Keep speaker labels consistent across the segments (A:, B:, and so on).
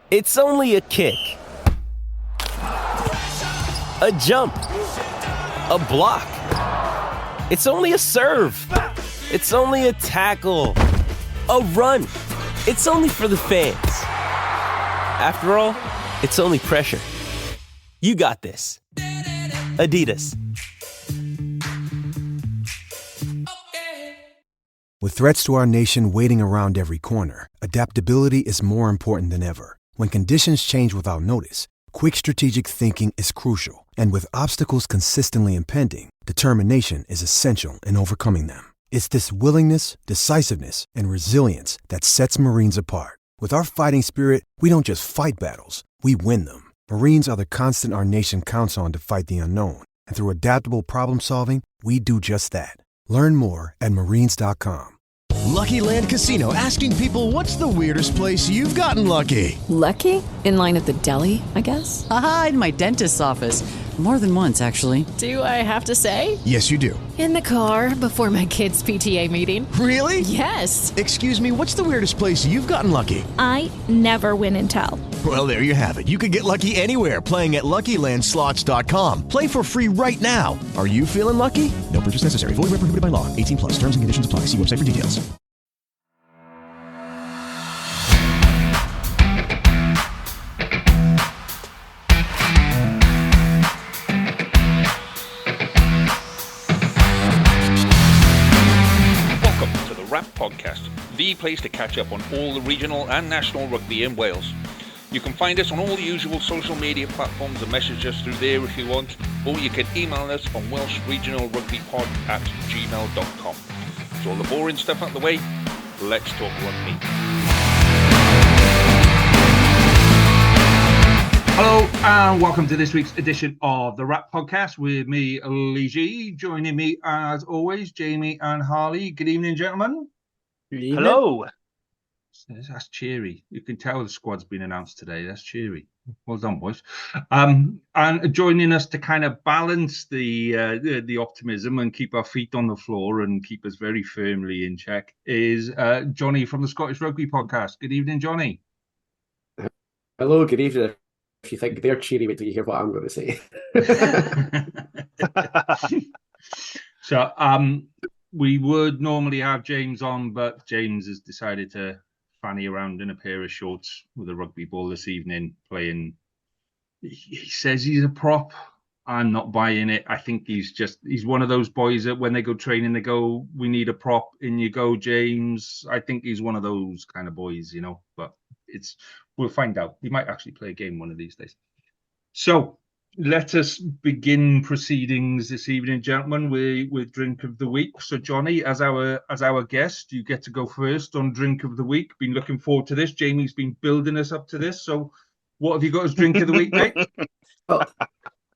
A: It's only a kick, a jump, a block. It's only a serve. It's only a tackle, a run. It's only for the fans. After all, it's only pressure. You got this. Adidas.
B: With threats to our nation waiting around every corner, adaptability is more important than ever. When conditions change without notice, quick strategic thinking is crucial. And with obstacles consistently impending, determination is essential in overcoming them. It's this willingness, decisiveness, and resilience that sets Marines apart. With our fighting spirit, we don't just fight battles, we win them. Marines are the constant our nation counts on to fight the unknown. And through adaptable problem solving, we do just that. Learn more at marines.com.
C: Lucky Land Casino, asking people, what's the weirdest place you've gotten lucky?
D: Lucky? In line at the deli, I guess?
E: Aha, in my dentist's office. More than once, actually.
D: Do I have to say?
C: Yes, you do.
D: In the car before my kids' PTA meeting.
C: Really?
D: Yes.
C: Excuse me, what's the weirdest place you've gotten lucky?
F: I never win and tell.
C: Well, there you have it. You can get lucky anywhere, playing at LuckyLandSlots.com. Play for free right now. Are you feeling lucky? No purchase necessary. Void where prohibited by law. 18 plus. Terms and conditions apply. See website for details.
G: Podcast, the place to catch up on all the regional and national rugby in Wales. You can find us on all the usual social media platforms and message us through there if you want, or you can email us on welshregionalrugbypod@gmail.com. So all the boring stuff out the way, let's talk rugby.
H: Hello and welcome to this week's edition of the Rap Podcast with me, Lee G. Joining me as always, Jamie and Harley. Good evening, gentlemen.
I: Hello.
H: That's cheery. You can tell the squad's been announced today. That's cheery. Well done, boys. And joining us to kind of balance the optimism and keep our feet on the floor and keep us very firmly in check is Jonny from the Scottish Rugby Podcast. Good evening, Jonny.
J: Hello, good evening. If you think they're cheery, wait till you hear what I'm going to say.
H: So, we would normally have James on, but James has decided to fanny around in a pair of shorts with a rugby ball this evening playing. He says he's a prop. I'm not buying it. I think he's one of those boys that when they go training, they go, we need a prop. In you go, James. I think he's one of those kind of boys, you know, but we'll find out. He might actually play a game one of these days. So let us begin proceedings this evening, gentlemen, with Drink of the Week. So, Jonny, as our guest, you get to go first on Drink of the Week. Been looking forward to this. Jamie's been building us up to this. So, what have you got as Drink of the Week, mate?
J: Well,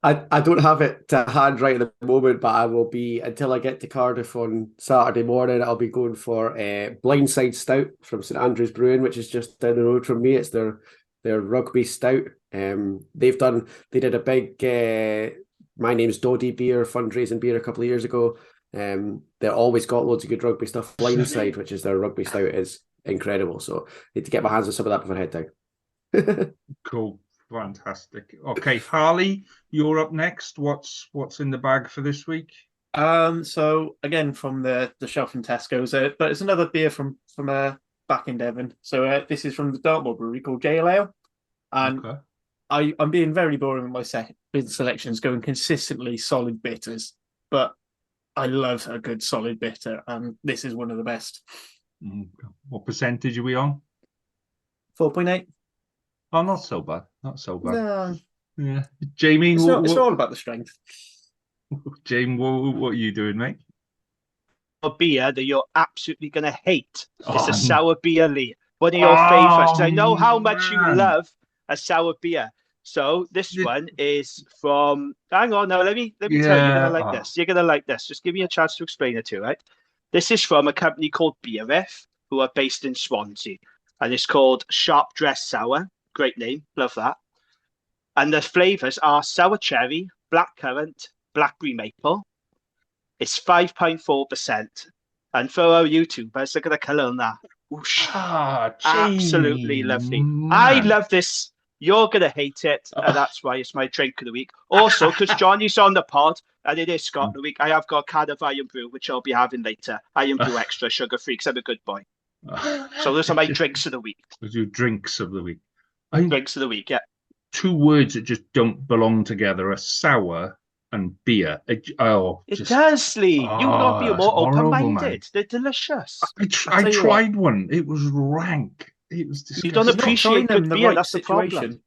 J: I don't have it to hand right at the moment, but I will be, until I get to Cardiff on Saturday morning, I'll be going for a Blindside Stout from St Andrews Brewing, which is just down the road from me. It's their rugby stout. They did a big My Name's Doddy beer fundraising beer a couple of years ago. They always got loads of good rugby stuff. Blindside, which is their rugby stout, is incredible. So I need to get my hands on some of that before I head down.
H: Cool. Fantastic. Okay, Harley, you're up next. What's in the bag for this week?
I: So again from the shelf from Tesco's, but it's another beer from back in Devon. So this is from the Dartmoor brewery called Jail Ale, and okay. I'm being very boring with my selections, going consistently solid bitters, but I love a good solid bitter, and this is one of the best.
H: What percentage are we on?
I: 4.8.
H: Oh, not so bad. Not so bad.
I: No.
H: Yeah, Jamie,
I: it's all about the strength.
H: James, what are you doing, mate?
K: A beer that you're absolutely going to hate. It's a sour beer, Lee. One of your favourites. I know how much you love a sour beer. So this one is from. Hang on, now let me tell you. You're gonna like this. You're gonna like this. Just give me a chance to explain it to you, right? This is from a company called Beer Ref, who are based in Swansea, and it's called Sharp Dress Sour. Great name, love that. And the flavours are sour cherry, blackcurrant, blackberry maple. It's 5.4%. And for our YouTubers, look at the colour on that. Absolutely lovely. I love this. You're going to hate it, and that's why it's my drink of the week. Also, because Jonny's on the pod, and it is Scott of the week, I have got a can of Iron Brew, which I'll be having later. Iron Brew Extra sugar-free, because I'm a good boy. So those are my drinks of the week.
H: Those are your drinks of the week.
K: Drinks of the week, yeah.
H: Two words that just don't belong together are sour and beer. It
K: does, Lee. You not be more open-minded. They're delicious.
H: I tried one. It was rank. It was disgusting.
K: You don't appreciate good beer. That's the problem.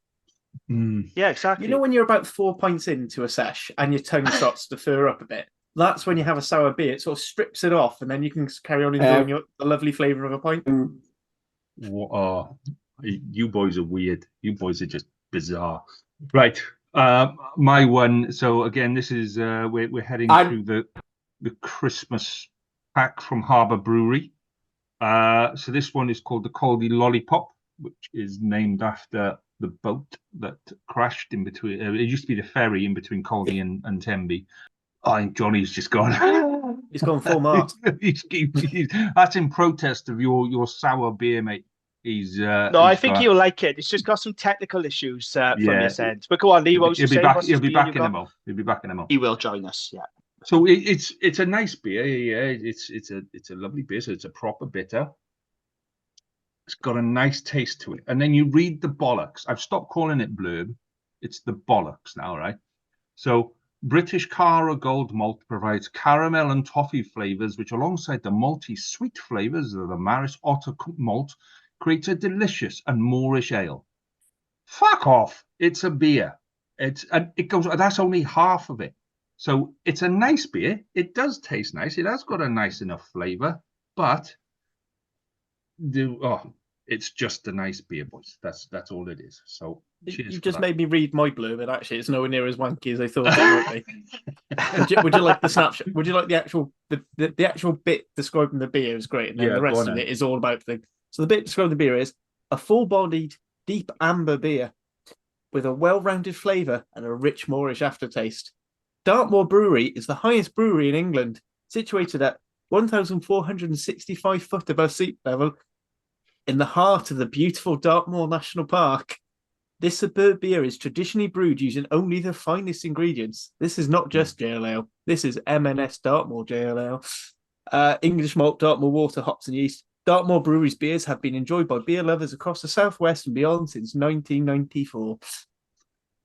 K: Yeah, exactly.
I: You know when you're about 4 pints into a sesh and your tongue starts to fur up a bit? That's when you have a sour beer. It sort of strips it off, and then you can carry on enjoying the lovely flavour of a pint.
H: You boys are weird. You boys are just bizarre. Right. My one. So again, this is we're heading through the Christmas pack from Harbour Brewery. So this one is called the Caldy Lollipop, which is named after the boat that crashed in between. It used to be the ferry in between Caldy and Tenby. I think Jonny's just gone.
I: He's gone full mark.
H: That's in protest of your sour beer, mate.
K: I think he'll like it. It's just got some technical issues from this end. But go on, Lee.
H: He'll be back in a moment. He'll be back in a moment.
K: He will join us. Yeah.
H: So it's a nice beer. Yeah, it's a lovely beer. So it's a proper bitter. It's got a nice taste to it. And then you read the bollocks. I've stopped calling it blurb. It's the bollocks now, right? So British Cara Gold Malt provides caramel and toffee flavors, which alongside the malty sweet flavors of the Maris Otter malt creates a delicious and Moorish ale. Fuck off. It's a beer. That's only half of it. So it's a nice beer. It does taste nice. It has got a nice enough flavor, but it's just a nice beer, boys. That's all it is. So
I: you just made me read my blurb, and actually, it's nowhere near as wanky as I thought it would be. Would you like the snapshot? Would you like the actual the actual bit describing the beer is great, and then the rest of it is all about the. So the bit describing the beer is a full-bodied, deep amber beer with a well-rounded flavour and a rich Moorish aftertaste. Dartmoor Brewery is the highest brewery in England, situated at 1,465 foot above sea level in the heart of the beautiful Dartmoor National Park. This superb beer is traditionally brewed using only the finest ingredients. This is not just JL Ale. This is M&S Dartmoor JL Ale. English malt, Dartmoor water, hops and yeast. Dartmoor Brewery's beers have been enjoyed by beer lovers across the southwest and beyond since 1994.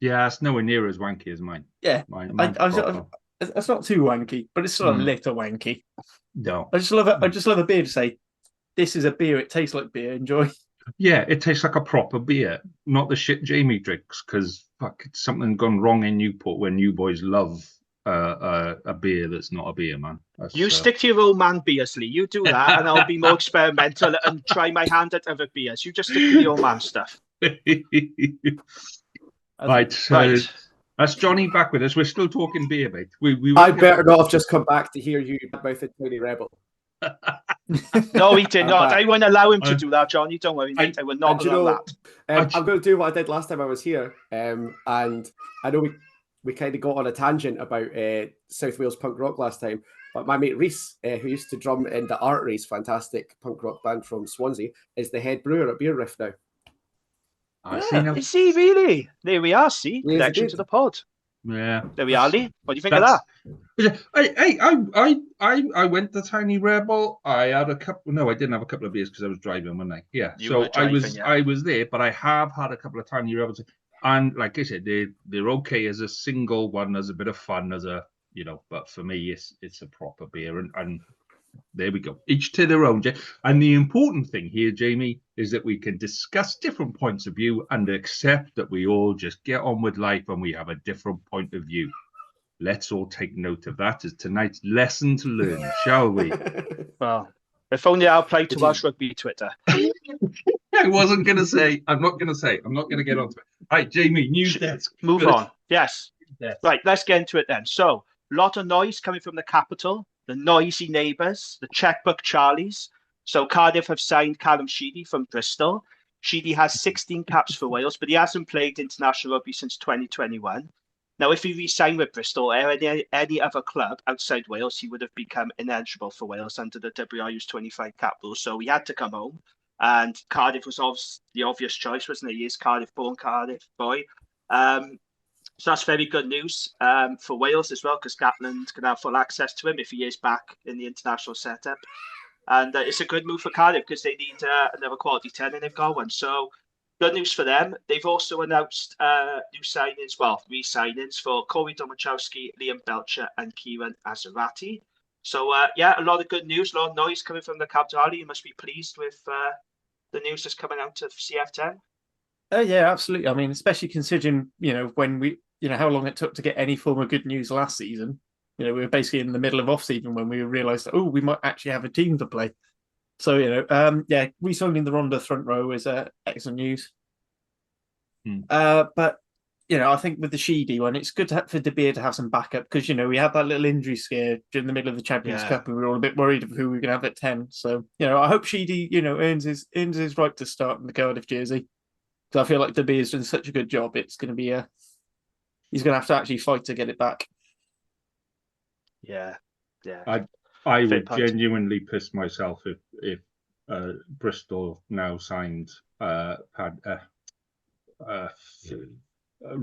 H: Yeah, it's nowhere near as wanky as mine.
I: Yeah, it's not too wanky, but it's sort of a little wanky.
H: No,
I: I just love it. I just love a beer to say, this is a beer. It tastes like beer. Enjoy.
H: Yeah, it tastes like a proper beer, not the shit Jamie drinks. Because it's something gone wrong in Newport when you boys love a beer that's not a beer, man.
K: You stick to your old man beers, Lee. You do that, and I'll be more experimental and try my hand at other beers. You just stick to the old man stuff.
H: Right, so that's Jonny back with us. We're still talking beer, mate.
J: I better not have just come back to hear you about the Tony Rebel.
K: No, he did not. I won't allow him to do that, Jonny. Don't worry, mate. I will not allow that.
J: I'm going to do what I did last time I was here. And I know we kind of got on a tangent about South Wales punk rock last time. But my mate Reese, who used to drum in the Arteries, fantastic punk rock band from Swansea, is the head brewer at Beer Riff now.
K: Is he really? There we are. See, connection to the pod.
H: Yeah.
K: There we are, Lee. What do you think of
H: that? I went to Tiny Rebel. I had a couple. No, I didn't have a couple of beers because I was driving one night. Yeah. I was there, but I have had a couple of Tiny Rebels, and like I said, they're okay as a single one, as a bit of fun, as a But for me, it's a proper beer, and there we go. Each to their own. And the important thing here, Jamie, is that we can discuss different points of view and accept that we all just get on with life and we have a different point of view. Let's all take note of that as tonight's lesson to learn, shall we?
K: Well, if only I applied to Welsh Rugby Twitter.
H: I wasn't going to say. I'm not going to get onto it. All right, Jamie, news desk.
K: Move on. Yes. Right, let's get into it then. So, a lot of noise coming from the capital. The noisy neighbours, the checkbook Charlies. So Cardiff have signed Callum Sheedy from Bristol. Sheedy has 16 caps for Wales, but he hasn't played international rugby since 2021. Now, if he re-signed with Bristol or any other club outside Wales, he would have become ineligible for Wales under the WRU's 25 cap rule. So he had to come home. And Cardiff was the obvious choice, wasn't it? He is Cardiff-born, Cardiff boy. So that's very good news for Wales as well, because Gatland can have full access to him if he is back in the international setup. And it's a good move for Cardiff because they need another quality 10 and they've got one. So good news for them. They've also announced new signings, re-signings for Corey Domachowski, Liam Belcher and Kieran Azarati. So, a lot of good news, a lot of noise coming from the Captain Ali. You must be pleased with the news that's coming out of CF10.
I: Yeah, absolutely. I mean, especially considering, when we, how long it took to get any form of good news last season. We were basically in the middle of off-season when we realised that, we might actually have a team to play. So, re-signing the Ronda front row is excellent news. But, I think with the Sheedy one, it's good for De Beer to have some backup because, we had that little injury scare during the middle of the Champions Cup and we were all a bit worried of who we were going to have at 10. So, I hope Sheedy, earns his right to start in the Cardiff jersey. Because I feel like De Beer's done such a good job. It's going to be he's going to have to actually fight to get it back.
K: Yeah.
H: I would genuinely piss myself if Bristol now signed
I: why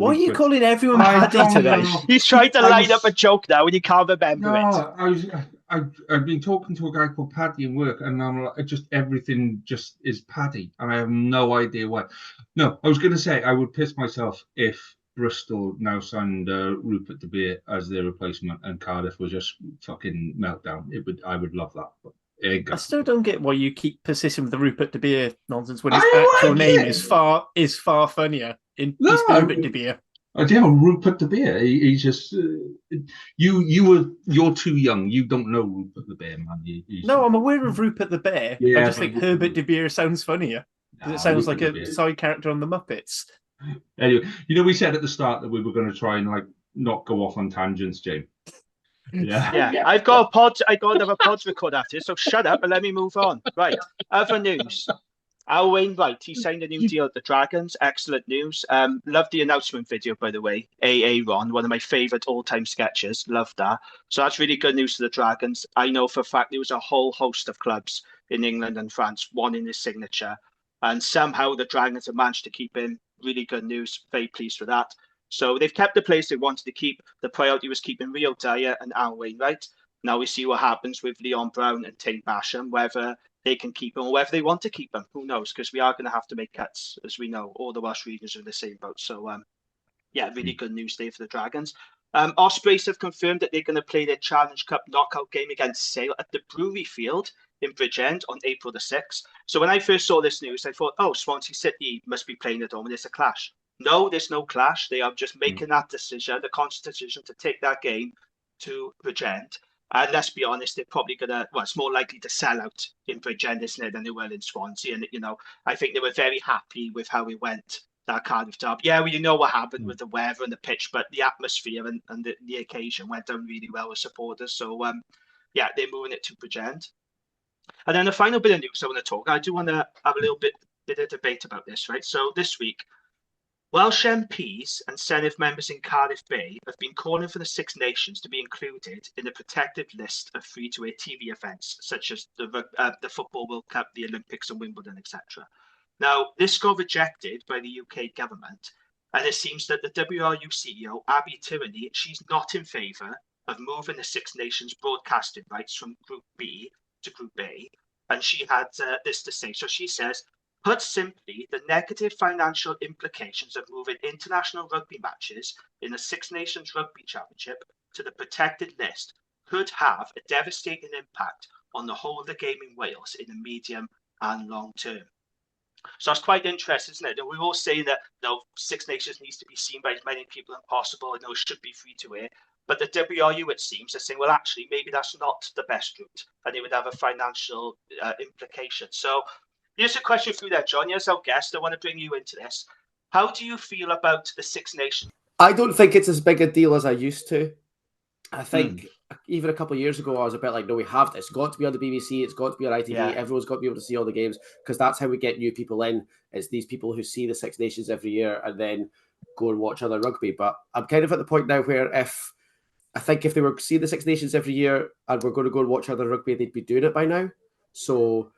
I: are you calling everyone Paddy today?
K: He's trying to line up a joke now and you can't remember it.
H: I've been talking to a guy called Paddy in work and I'm like, everything just is Paddy and I have no idea why. No, I was going to say I would piss myself if Bristol now signed Rupert De Beer as their replacement and Cardiff was just fucking meltdown. I would love that. But
I: I still don't get why you keep persisting with the Rupert De Beer nonsense when his actual name is far funnier. It's Rupert De Beer.
H: Rupert De Beer. He's just you're too young. You don't know Rupert De Beer, man.
I: No, I'm aware of Rupert the Bear. I just think Herbert De Beer sounds funnier because it sounds like a side character on the Muppets.
H: Anyway, we said at the start that we were going to try and not go off on tangents, James.
K: Yeah. I've got another pod to record after, so shut up and let me move on. Right. Other news. Al Wainwright, he signed a new deal at the Dragons. Excellent news. Loved the announcement video, by the way. AA Ron, one of my favourite all-time sketches. Loved that. So that's really good news for the Dragons. I know for a fact there was a whole host of clubs in England and France wanting his signature. And somehow the Dragons have managed to keep him. Really good news. Very pleased with that. So they've kept the players they wanted to keep. The priority was keeping Rio Dyer and Al Wainwright. Now we see what happens with Leon Brown and Tane Basham, whether they can keep him or whether they want to keep him. Who knows? Because we are going to have to make cuts, as we know. All the Welsh regions are in the same boat. So, really good news there for the Dragons. Ospreys have confirmed that they're going to play their Challenge Cup knockout game against Sale at the Brewery Field in Bridgend on April the 6th. So when I first saw this news, I thought, Swansea City must be playing at home and there's a clash. No, there's no clash. They are just making that decision, the conscious decision to take that game to Bridgend. And let's be honest, they're probably it's more likely to sell out in Bridgend, isn't it, than they will in Swansea. And, I think they were very happy with how it went, that Cardiff derby. Yeah, well, you know what happened with the weather and the pitch, but the atmosphere and the occasion went down really well with supporters. So, they're moving it to Bridgend. And then the final bit of news I want to talk, I do want to have a little bit of debate about this, right? So this week, Welsh MPs and Senedd members in Cardiff Bay have been calling for the Six Nations to be included in the protected list of free-to-air TV events, such as the Football World Cup, the Olympics and Wimbledon, etc. Now, this got rejected by the UK government, and it seems that the WRU CEO, Abby Tierney, she's not in favour of moving the Six Nations broadcasting rights from Group B to Group A, and she had this to say. So she says, put simply, the negative financial implications of moving international rugby matches in the Six Nations Rugby Championship to the protected list could have a devastating impact on the whole of the game in Wales in the medium and long term. So that's quite interesting, isn't it? We're all saying that Six Nations needs to be seen by as many people as possible and it should be free to air. But the WRU, it seems, are saying, well, actually, maybe that's not the best route and it would have a financial implication. So here's a question for you there, Jonny, as our guest. I want to bring you into this. How do you feel about the Six Nations?
J: I don't think it's as big a deal as I used to. I think even a couple of years ago, I was a bit like, no, it's got to be on the BBC, it's got to be on ITV, everyone's got to be able to see all the games, because that's how we get new people in. It's these people who see the Six Nations every year, and then go and watch other rugby. But I'm kind of at the point now where if they were seeing the Six Nations every year and we're going to go and watch other rugby, they'd be doing it by now. So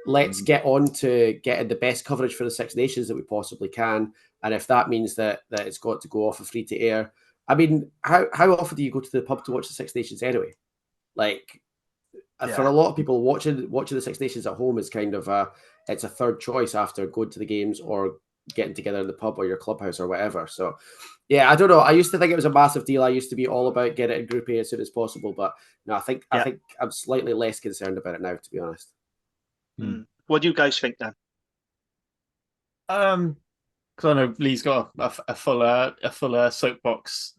J: let's get on to getting the best coverage for the Six Nations that we possibly can. And if that means that it's got to go off of free to air, I mean, how often do you go to the pub to watch the Six Nations anyway? Like, for a lot of people, watching the Six Nations at home is kind of it's a third choice after going to the games or getting together in the pub or your clubhouse or whatever. So, yeah, I don't know. I used to think it was a massive deal. I used to be all about get it in Group A as soon as possible, but no, I think I'm slightly less concerned about it now, to be honest.
K: What do you guys think then?
I: Because I know Lee's got a full soapbox,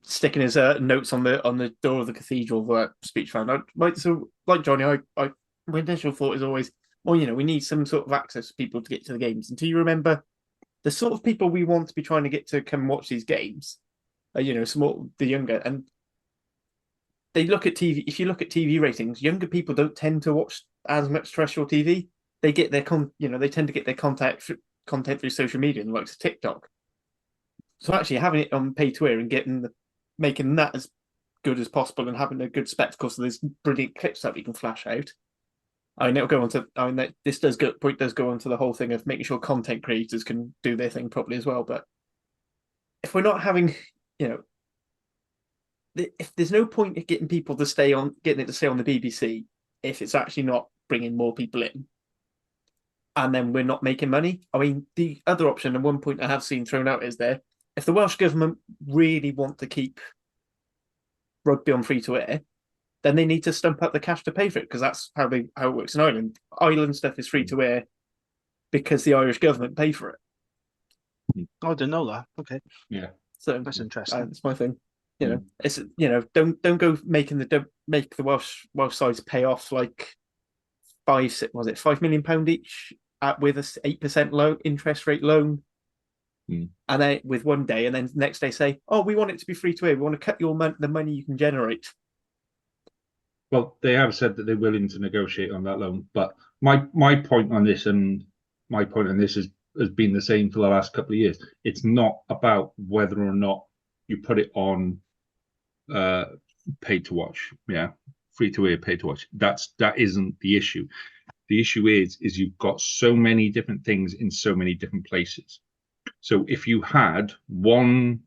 I: sticking his notes on the door of the cathedral for speech fan. Like Jonny, my initial thought is always, well, we need some sort of access for people to get to the games. Until you remember, the sort of people we want to be trying to get to come watch these games, the younger, and they look at TV. If you look at TV ratings, younger people don't tend to watch as much terrestrial TV. They get their they tend to get their content through social media and like TikTok. So actually having it on pay to air and making that as good as possible and having a good spectacle, so there's brilliant clips that we can flash out. I mean, it'll go on to. This does go on to the whole thing of making sure content creators can do their thing properly as well. But if we're not having, if there's no point in getting it to stay on the BBC if it's actually not bringing more people in, and then we're not making money. I mean, the other option, and one point I have seen thrown out is if the Welsh government really want to keep rugby on free to air, then they need to stump up the cash to pay for it, because that's how it works in Ireland. Ireland stuff is free to air because the Irish government pay for it.
K: I didn't know that. Okay,
H: yeah,
K: so that's interesting.
I: That's my thing. It's don't go make the Welsh sides pay off like £5 million each with a 8% low interest rate loan, and then with one day, and then the next day say, "Oh, we want it to be free to air. We want to cut the money you can generate."
H: Well, they have said that they're willing to negotiate on that loan, but my point on this has been the same for the last couple of years. It's not about whether or not you put it on paid to watch, free to air, paid to watch. That isn't the issue. The issue is you've got so many different things in so many different places. So if you had one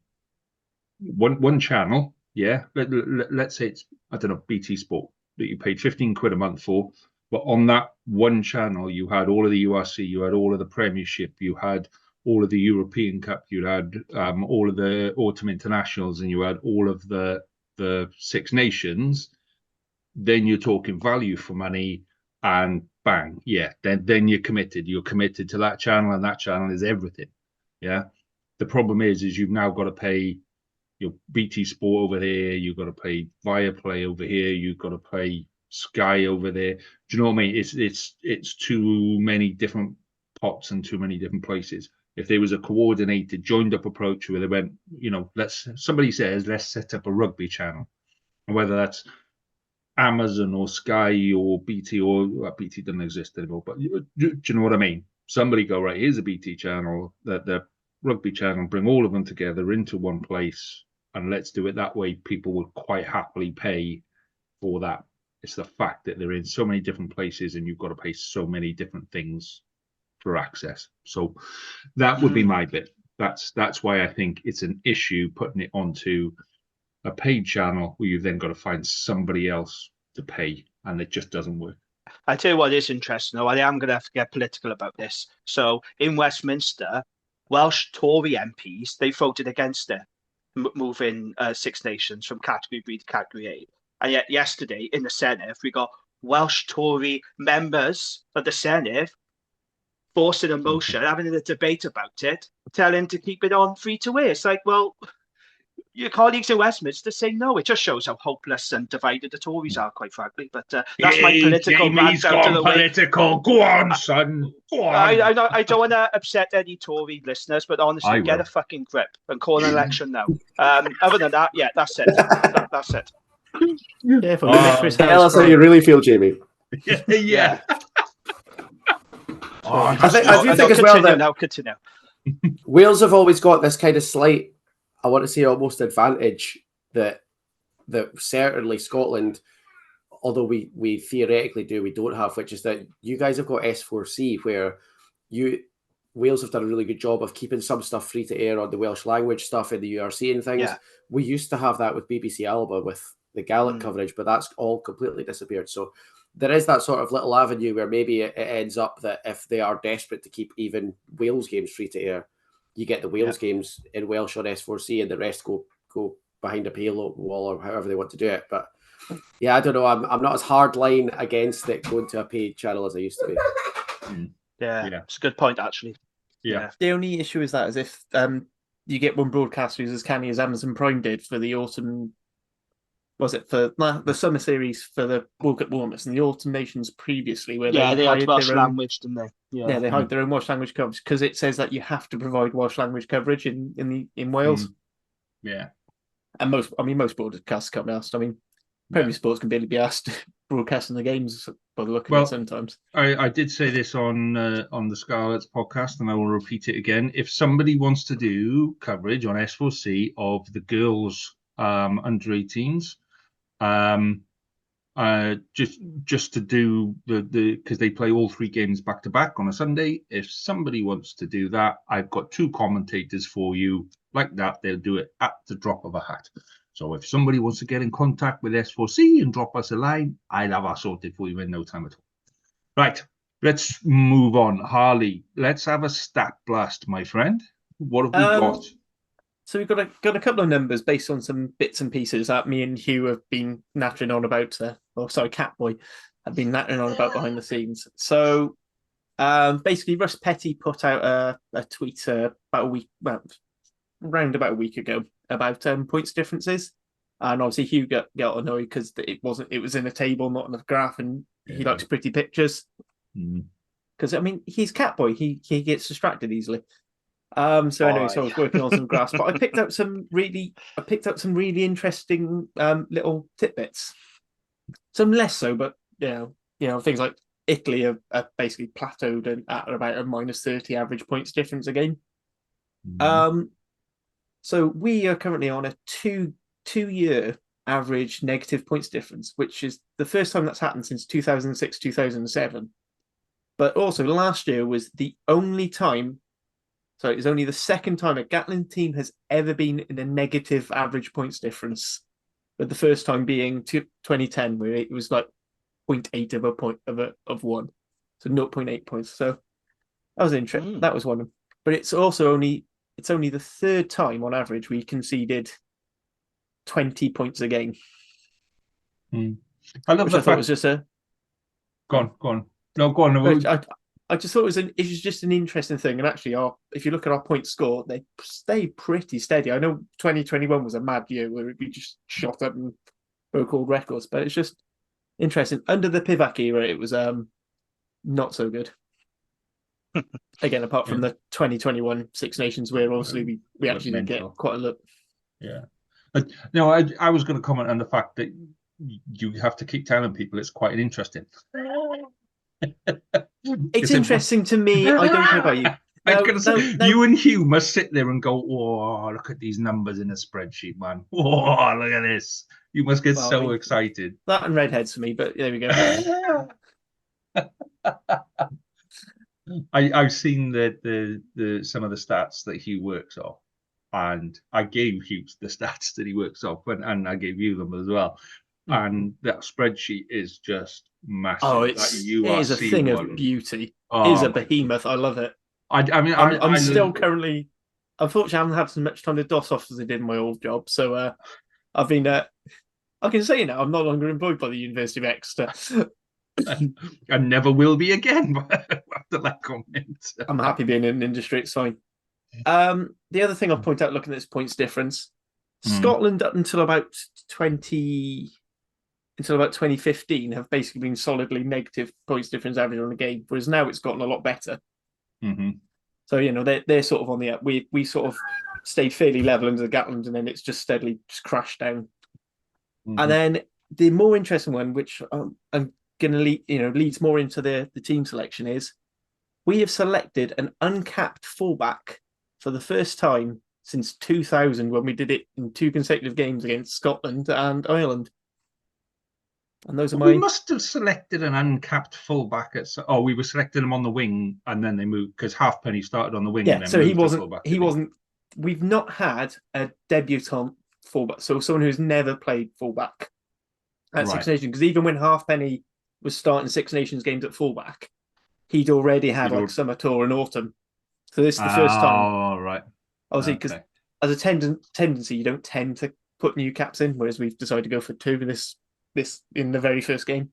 H: channel, let's say it's, I don't know, BT Sport, that you paid £15 a month for, but on that one channel you had all of the URC, you had all of the Premiership, you had all of the European Cup, you had all of the Autumn Internationals, and you had all of the Six Nations, then you're talking value for money, and bang, then you're committed. You're committed to that channel, and that channel is everything. Yeah. The problem is you've now got to pay your BT Sport over here, you've got to pay Viaplay over here, you've got to pay Sky over there. Do you know what I mean? It's too many different pots and too many different places. If there was a coordinated, joined up approach where they went, somebody says, let's set up a rugby channel, and whether that's Amazon or Sky or BT, BT doesn't exist anymore, but do you know what I mean? Somebody go, right, here's a BT channel, the rugby channel, bring all of them together into one place, and let's do it that way. People would quite happily pay for that. It's the fact that they're in so many different places and you've got to pay so many different things for access. So that would be my bit. That's why I think it's an issue putting it onto a paid channel where you've then got to find somebody else to pay, and it just doesn't work.
K: I tell you what is interesting, though. I am going to have to get political about this. So in Westminster, Welsh Tory MPs, they voted against it, moving Six Nations from Category B to Category A. And yet yesterday in the Senate, we got Welsh Tory members of the Senate forcing a motion, having a debate about it, telling to keep it on free to air. It's like, well, your colleagues in Westminster say no. It just shows how hopeless and divided the Tories are, quite frankly. But that's my political rant out of the way.
H: Go on, son. Go on.
K: I don't want to upset any Tory listeners, but honestly, get a fucking grip and call an election now. Other than that, that's it. That's it.
J: Tell us how you really feel, Jamie.
H: Yeah.
J: I do think as well that
K: now continue.
J: Wales have always got this kind of slight, I want to say almost advantage that certainly Scotland, although we theoretically do, we don't have, which is that you guys have got S4C, where Wales have done a really good job of keeping some stuff free to air on the Welsh language stuff in the URC and things.
K: Yeah.
J: We used to have that with BBC Alba with the Gaelic coverage, but that's all completely disappeared. So there is that sort of little avenue where maybe it ends up that if they are desperate to keep even Wales games free to air, you get the Wales games in Welsh on S4C and the rest go behind a paywall or however they want to do it. But yeah, I don't know. I'm not as hard line against it going to a paid channel as I used to be.
K: Yeah, it's a good point, actually.
H: Yeah.
I: The only issue is that is if you get one broadcaster who's as canny as Amazon Prime did for the autumn, was it for the summer series for the World Cup warm-ups and the autumn nations previously, where
K: they had Welsh language, didn't they?
I: Yeah, they hired their own Welsh language coverage because it says that you have to provide Welsh language coverage in Wales.
H: Yeah,
I: and most broadcasts can't be asked. I mean, Premier Sports can barely be asked broadcasting the games by the look of it sometimes.
H: I did say this on the Scarlets podcast, and I will repeat it again. If somebody wants to do coverage on S4C of the girls under 18s, just to do the because they play all three games back to back on a Sunday. If somebody wants to do that, I've got two commentators for you like that. They'll do it at the drop of a hat. So if somebody wants to get in contact with S4C and drop us a line, I'll have that sorted for you in no time at all. Right, let's move on. Harley, let's have a stat blast, my friend. What have we got?
I: So we've got a couple of numbers based on some bits and pieces that me and Hugh have been nattering on about. Catboy have been nattering on about behind the scenes. So basically, Russ Petty put out a tweet around about a week ago about points differences, and obviously Hugh got annoyed because it was in a table, not in a graph, and he likes pretty pictures. Because I mean, he's Catboy, he gets distracted easily. So I was working on some graphs, but I picked up some really interesting little tidbits. Some less so, but you know things like Italy are basically plateaued at about a -30 average points difference a game. So we are currently on a two-year average negative points difference, which is the first time that's happened since 2006, 2007. But also last year was the only time. So it's only the second time a Gatland team has ever been in a negative average points difference, but the first time being 2010, where it was like 0.8 of a point of one, so 0.8 points. So that was interesting. That was one of them. But it's also only the third time on average we conceded 20 points a game.
H: I love
I: which I thought was just a.
H: Go on. No, go on.
I: I just thought it was just an interesting thing, and actually, if you look at our point score, they stay pretty steady. I know 2021 was a mad year where we just shot up and broke all records, but it's just interesting. Under the Pivac era, it was not so good. Again, apart from the 2021 Six Nations, where obviously we actually did get quite a look.
H: Yeah. No, I was going to comment on the fact that you have to keep telling people it's quite interesting.
I: It's interesting to me. I don't know about you.
H: No. You and Hugh must sit there and go, "Oh, look at these numbers in a spreadsheet, man! Oh, look at this!" You must get excited.
I: That and redheads for me, but there we go.
H: I've seen the some of the stats that Hugh works off, and I gave Hugh the stats that he works off, and I gave you them as well. And that spreadsheet is just massive.
I: Oh, it is a thing of beauty. It is a behemoth. I love it. I'm still currently. Unfortunately, I haven't had as much time to DOS off as I did in my old job. So I've been. I can say now I'm no longer employed by the University of Exeter.
H: And never will be again after that comment.
I: I'm happy being in an industry. It's fine. The other thing I'll point out, looking at this points difference, Scotland up until about 2015 have basically been solidly negative points difference average on the game, whereas now it's gotten a lot better. So they're sort of on the up. We sort of stayed fairly level under the Gatland, and then it's just steadily crashed down. And then the more interesting one, which I'm going to leads more into the team selection, is we have selected an uncapped fullback for the first time since 2000 when we did it in 2 consecutive games against Scotland and Ireland. And those are
H: We must have selected an uncapped fullback we were selecting him on the wing, and then they moved because Halfpenny started on the wing.
I: Yeah,
H: and then
I: so
H: moved
I: he
H: to
I: wasn't.
H: fullback,
I: He wasn't. We've not had a debutant fullback, so someone who's never played fullback at Six Nations. Because even when Halfpenny was starting Six Nations games at fullback, he'd already had summer tour and autumn. So this is the first time.
H: Oh, right.
I: Obviously, because as a tendency, you don't tend to put new caps in, whereas we've decided to go for 2 this in the very first game.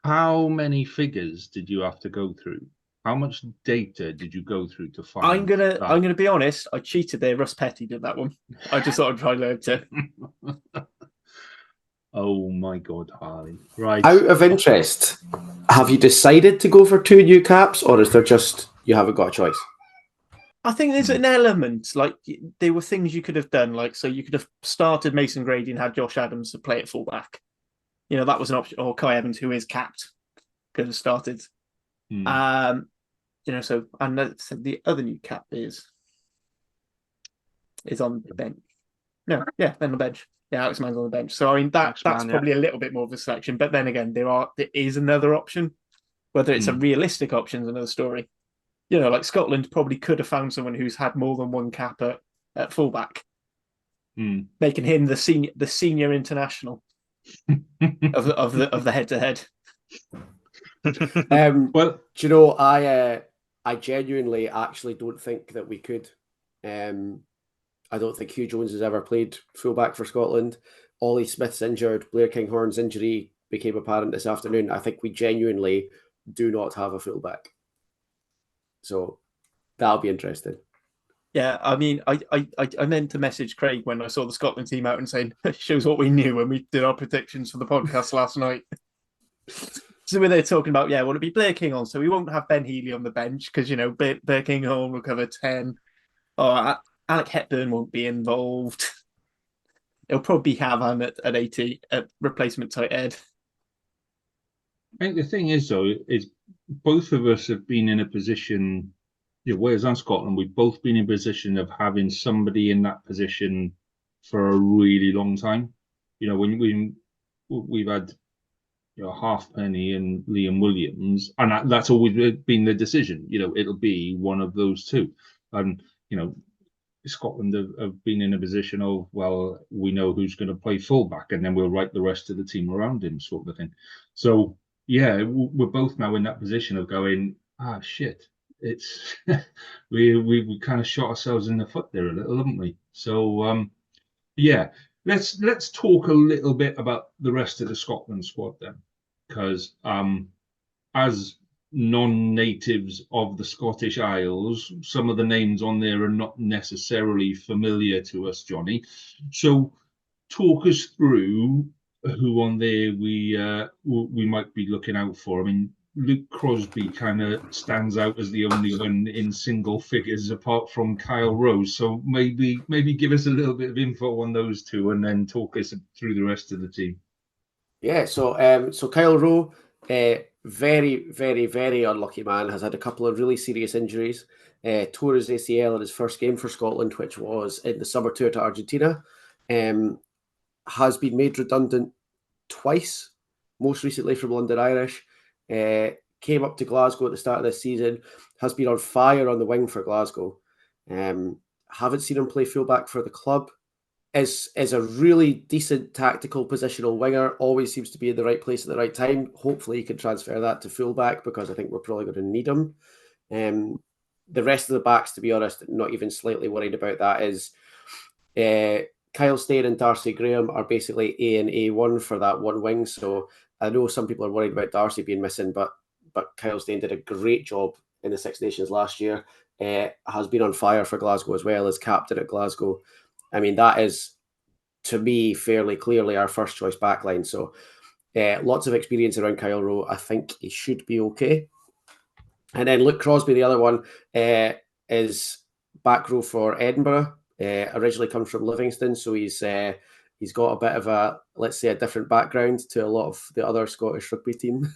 H: How many figures did you have to go through? How much data did you go through to find?
I: I'm gonna be honest. I cheated there. Russ Petty did that one. I just thought I'd try to.
H: Oh my God, Harley! Right.
J: Out of interest, have you decided to go for 2 new caps, or is there just you haven't got a choice?
I: I think there's an element, like there were things you could have done, like so you could have started Mason Grady and had Josh Adams to play at fullback. That was an option, or Kai Evans, who is capped, could have started. So and the other new cap is on the bench. No, yeah, on the bench. Yeah, Alex Mann's on the bench. So I mean that's probably a little bit more of a selection. But then again, there is another option. Whether it's a realistic option is another story. Like Scotland probably could have found someone who's had more than 1 cap at fullback, making him the senior international of the head to head.
J: Well, do you know, I genuinely actually don't think that we could. I don't think Hugh Jones has ever played fullback for Scotland. Ollie Smith's injured. Blair Kinghorn's injury became apparent this afternoon. I think we genuinely do not have a fullback. So that'll be interesting.
I: Yeah, I mean, I meant to message Craig when I saw the Scotland team out and saying, shows what we knew when we did our predictions for the podcast last night. So we're there talking about, will it be Blair Kinghorn? So we won't have Ben Healy on the bench because, Blair Kinghorn will cover 10. Alec Hepburn won't be involved. It'll probably have him at 80 at replacement tight end.
H: I think the thing is, though, is both of us have been in a position, Wales and Scotland, we've both been in a position of having somebody in that position for a really long time. When we've had Halfpenny and Liam Williams, and that's always been the decision. It'll be one of those 2. And, Scotland have been in a position of, well, we know who's going to play fullback and then we'll write the rest of the team around him, sort of thing. So, yeah, we're both now in that position of going, shit, it's we kind of shot ourselves in the foot there a little, haven't we? So, let's talk a little bit about the rest of the Scotland squad then, because as non-natives of the Scottish Isles, some of the names on there are not necessarily familiar to us, Jonny. So talk us through who on there we might be looking out for. I mean, Luke Crosby kind of stands out as the only one in single figures apart from Kyle Rose. So maybe give us a little bit of info on those 2 and then talk us through the rest of the team.
J: Yeah, so Kyle Rowe, very, very, very unlucky man, has had a couple of really serious injuries. Tore his ACL in his first game for Scotland, which was in the summer tour to Argentina. Has been made redundant twice, most recently from London Irish. Came up to Glasgow at the start of this season, has been on fire on the wing for Glasgow. Haven't seen him play fullback for the club. Is a really decent tactical positional winger, always seems to be in the right place at the right time. Hopefully he can transfer that to fullback because I think we're probably going to need him. The rest of the backs, to be honest, not even slightly worried about that. Is Kyle Steyn and Darcy Graham are basically A and A1 for that one wing. So I know some people are worried about Darcy being missing, but Kyle Steyn did a great job in the Six Nations last year. Has been on fire for Glasgow as well as captain at Glasgow. I mean, that is, to me, fairly clearly our first choice backline. So lots of experience around Kyle Rowe. I think he should be okay. And then Luke Crosby, the other one, is back row for Edinburgh. Originally comes from Livingston, so he's got a bit of a, let's say, a different background to a lot of the other Scottish rugby team.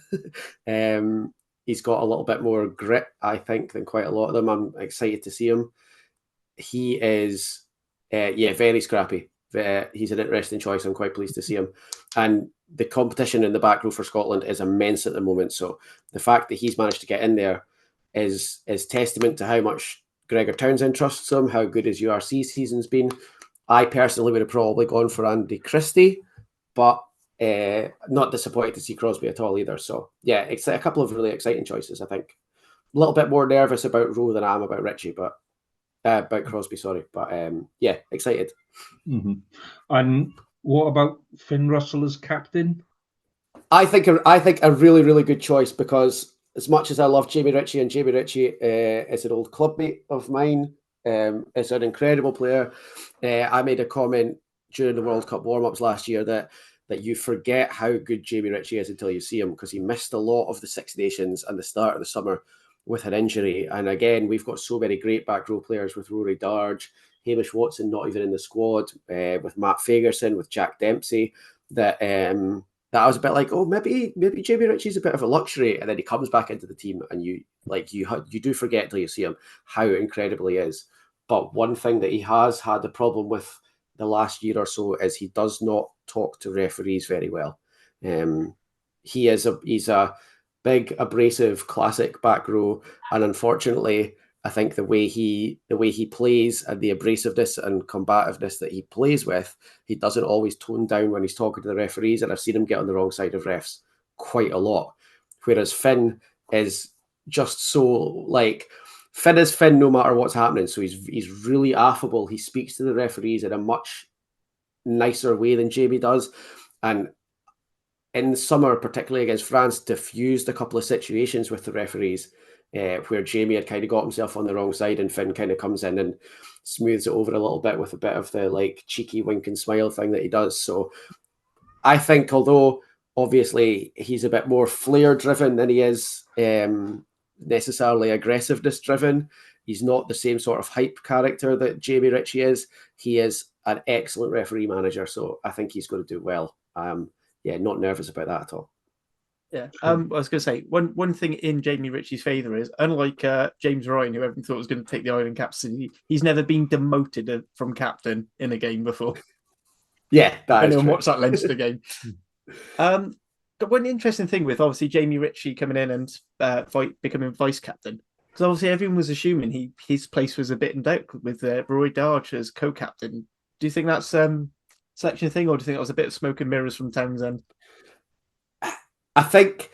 J: He's got a little bit more grit, I think, than quite a lot of them. I'm excited to see him. he is, very scrappy. He's an interesting choice. I'm quite pleased to see him. And the competition in the back row for Scotland is immense at the moment. So the fact that he's managed to get in there is testament to how much Gregor Townsend trusts him, how good his URC season's been. I personally would have probably gone for Andy Christie, but not disappointed to see Crosby at all either. So yeah, it's a couple of really exciting choices, I think. A little bit more nervous about Rowe than I am about Richie, but about Crosby, sorry. But yeah, excited.
H: Mm-hmm. And what about Finn Russell as captain?
J: I think a really, really good choice, because as much as I love Jamie Ritchie, and Jamie Ritchie is an old clubmate of mine, is an incredible player. I made a comment during the World Cup warm-ups last year that you forget how good Jamie Ritchie is until you see him, because he missed a lot of the Six Nations and the start of the summer with an injury. And again, we've got so many great back row players with Rory Darge, Hamish Watson not even in the squad, with Matt Fagerson, with Jack Dempsey, that I was a bit like, oh, maybe Jamie Ritchie's a bit of a luxury, and then he comes back into the team, and you do forget till you see him how incredible he is. But one thing that he has had a problem with the last year or so is he does not talk to referees very well. He's a big, abrasive, classic back row, and unfortunately, I think the way he plays and the abrasiveness and combativeness that he plays with, he doesn't always tone down when he's talking to the referees, and I've seen him get on the wrong side of refs quite a lot. Whereas Finn is just so like Finn is Finn no matter what's happening. So he's really affable. He speaks to the referees in a much nicer way than Jamie does, and in the summer, particularly against France, diffused a couple of situations with the referees where Jamie had kind of got himself on the wrong side, and Finn kind of comes in and smooths it over a little bit with a bit of the like cheeky wink and smile thing that he does. So I think, although obviously he's a bit more flair driven than he is necessarily aggressiveness driven, he's not the same sort of hype character that Jamie Ritchie is. He is an excellent referee manager, so I think he's going to do well. Yeah, not nervous about that at all.
I: Yeah, I was going to say one thing in Jamie Ritchie's favour is, unlike James Ryan, who everyone thought was going to take the Ireland captaincy, he's never been demoted from captain in a game before.
J: Yeah, that is true.
I: Watch that Leinster game. But one interesting thing with obviously Jamie Ritchie coming in and becoming vice captain, because obviously everyone was assuming his place was a bit in doubt with Roy Darge as co-captain. Do you think that's selection thing, or do you think it was a bit of smoke and mirrors from Townsend?
J: I think,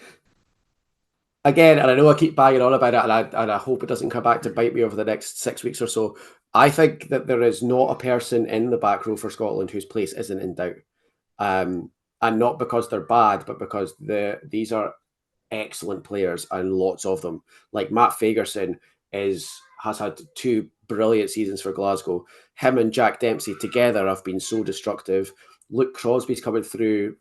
J: again, and I know I keep banging on about it, and I hope it doesn't come back to bite me over the next 6 weeks or so. I think that there is not a person in the back row for Scotland whose place isn't in doubt. And not because they're bad, but because these are excellent players, and lots of them. Like Matt Fagerson has had 2 brilliant seasons for Glasgow. Him and Jack Dempsey together have been so destructive. Luke Crosby's coming through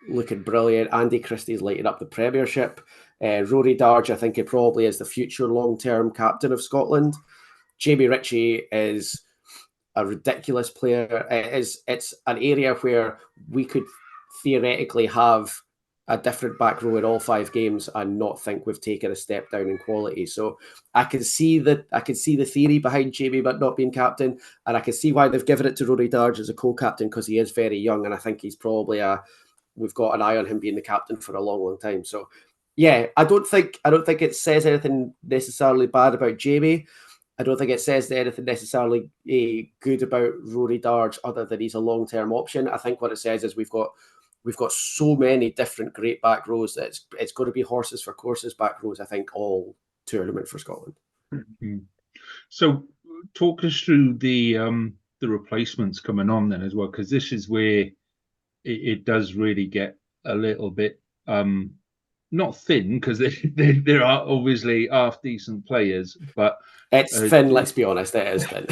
J: looking brilliant. Andy Christie's lighting up the Premiership. Rory Darge, I think he probably is the future long-term captain of Scotland. Jamie Ritchie is a ridiculous player. It's an area where we could theoretically have a different back row in all 5 games and not think we've taken a step down in quality. So I can see the theory behind Jamie but not being captain, and I can see why they've given it to Rory Darge as a co-captain, because he is very young, and I think he's probably we've got an eye on him being the captain for a long, long time. So yeah, I don't think it says anything necessarily bad about Jamie. I don't think it says anything necessarily good about Rory Darge other than he's a long-term option. I think what it says is we've got so many different great back rows that it's going to be horses for courses back rows, I think, all tournament for Scotland.
H: Mm-hmm. So talk us through the replacements coming on then as well, because this is where it does really get a little bit not thin, because there are obviously half decent players, but
J: it's thin. Let's be honest, it is thin.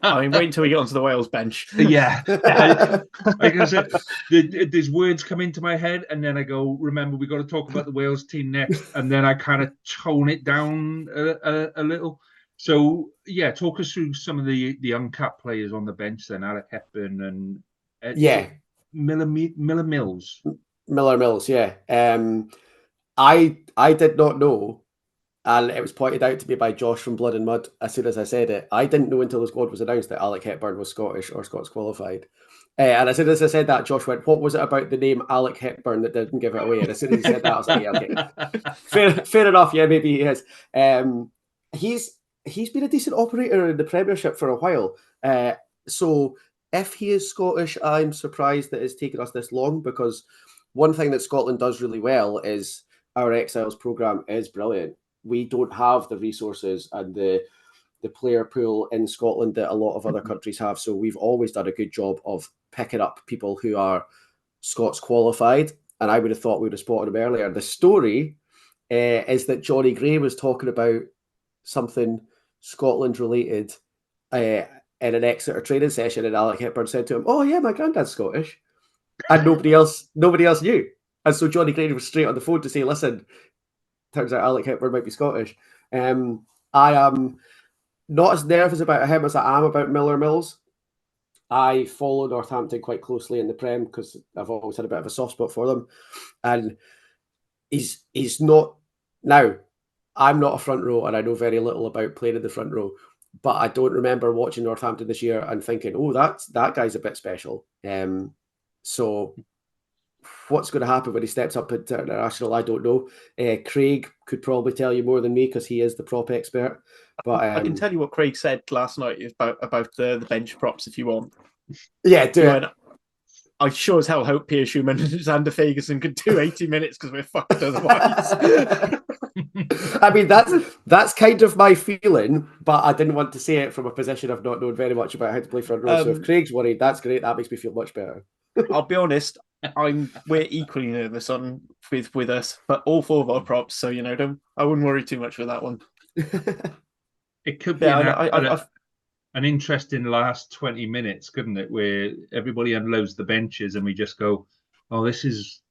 I: I mean, wait until we get onto the Wales bench.
H: Yeah, like I said, there's words come into my head, and then I go, remember, we got to talk about the Wales team next, and then I kind of tone it down a little. So yeah, talk us through some of the uncapped players on the bench then. Alec Hepburn and Miller Mills.
J: Miller Mills, yeah. I did not know And it was pointed out to me by Josh from Blood and Mud as soon as I said it. I didn't know until the squad was announced that Alec Hepburn was Scottish or Scots qualified. And as soon as I said that, Josh went, "What was it about the name Alec Hepburn that didn't give it away?" And as soon as he said that, I was like, "Yeah, okay, fair enough. Yeah, maybe he is." He's been a decent operator in the Premiership for a while. So if he is Scottish, I'm surprised that it's taken us this long, because one thing that Scotland does really well is our Exiles programme is brilliant. We don't have the resources and the player pool in Scotland that a lot of other countries have. So we've always done a good job of picking up people who are Scots qualified. And I would have thought we would have spotted them earlier. The story is that Jonny Gray was talking about something Scotland related in an Exeter training session, and Alec Hepburn said to him, "Oh yeah, my granddad's Scottish," and nobody else knew. And so Jonny Gray was straight on the phone to say, "Listen, turns out Alec Hepburn might be Scottish." I am not as nervous about him as I am about Miller Mills. I follow Northampton quite closely in the Prem because I've always had a bit of a soft spot for them. And he's not... Now, I'm not a front row and I know very little about playing in the front row, but I don't remember watching Northampton this year and thinking, "Oh, that guy's a bit special." So what's going to happen when he steps up into international, I don't know. Craig could probably tell you more than me because he is the prop expert. But
I: I can tell you what Craig said last night about the bench props if you want.
J: Yeah, do it.
I: I sure as hell hope Pierre Schumann and Xander Fagerson could do 80 minutes because we're fucked otherwise.
J: I mean, that's kind of my feeling, but I didn't want to say it from a position of not knowing very much about how to play front row. So if Craig's worried, that's great. That makes me feel much better.
I: I'll be honest, we're equally nervous with us, but all four of our props, so I wouldn't worry too much with that one.
H: It could be an interesting last 20 minutes, couldn't it? Where everybody unloads the benches and we just go, "Oh, this is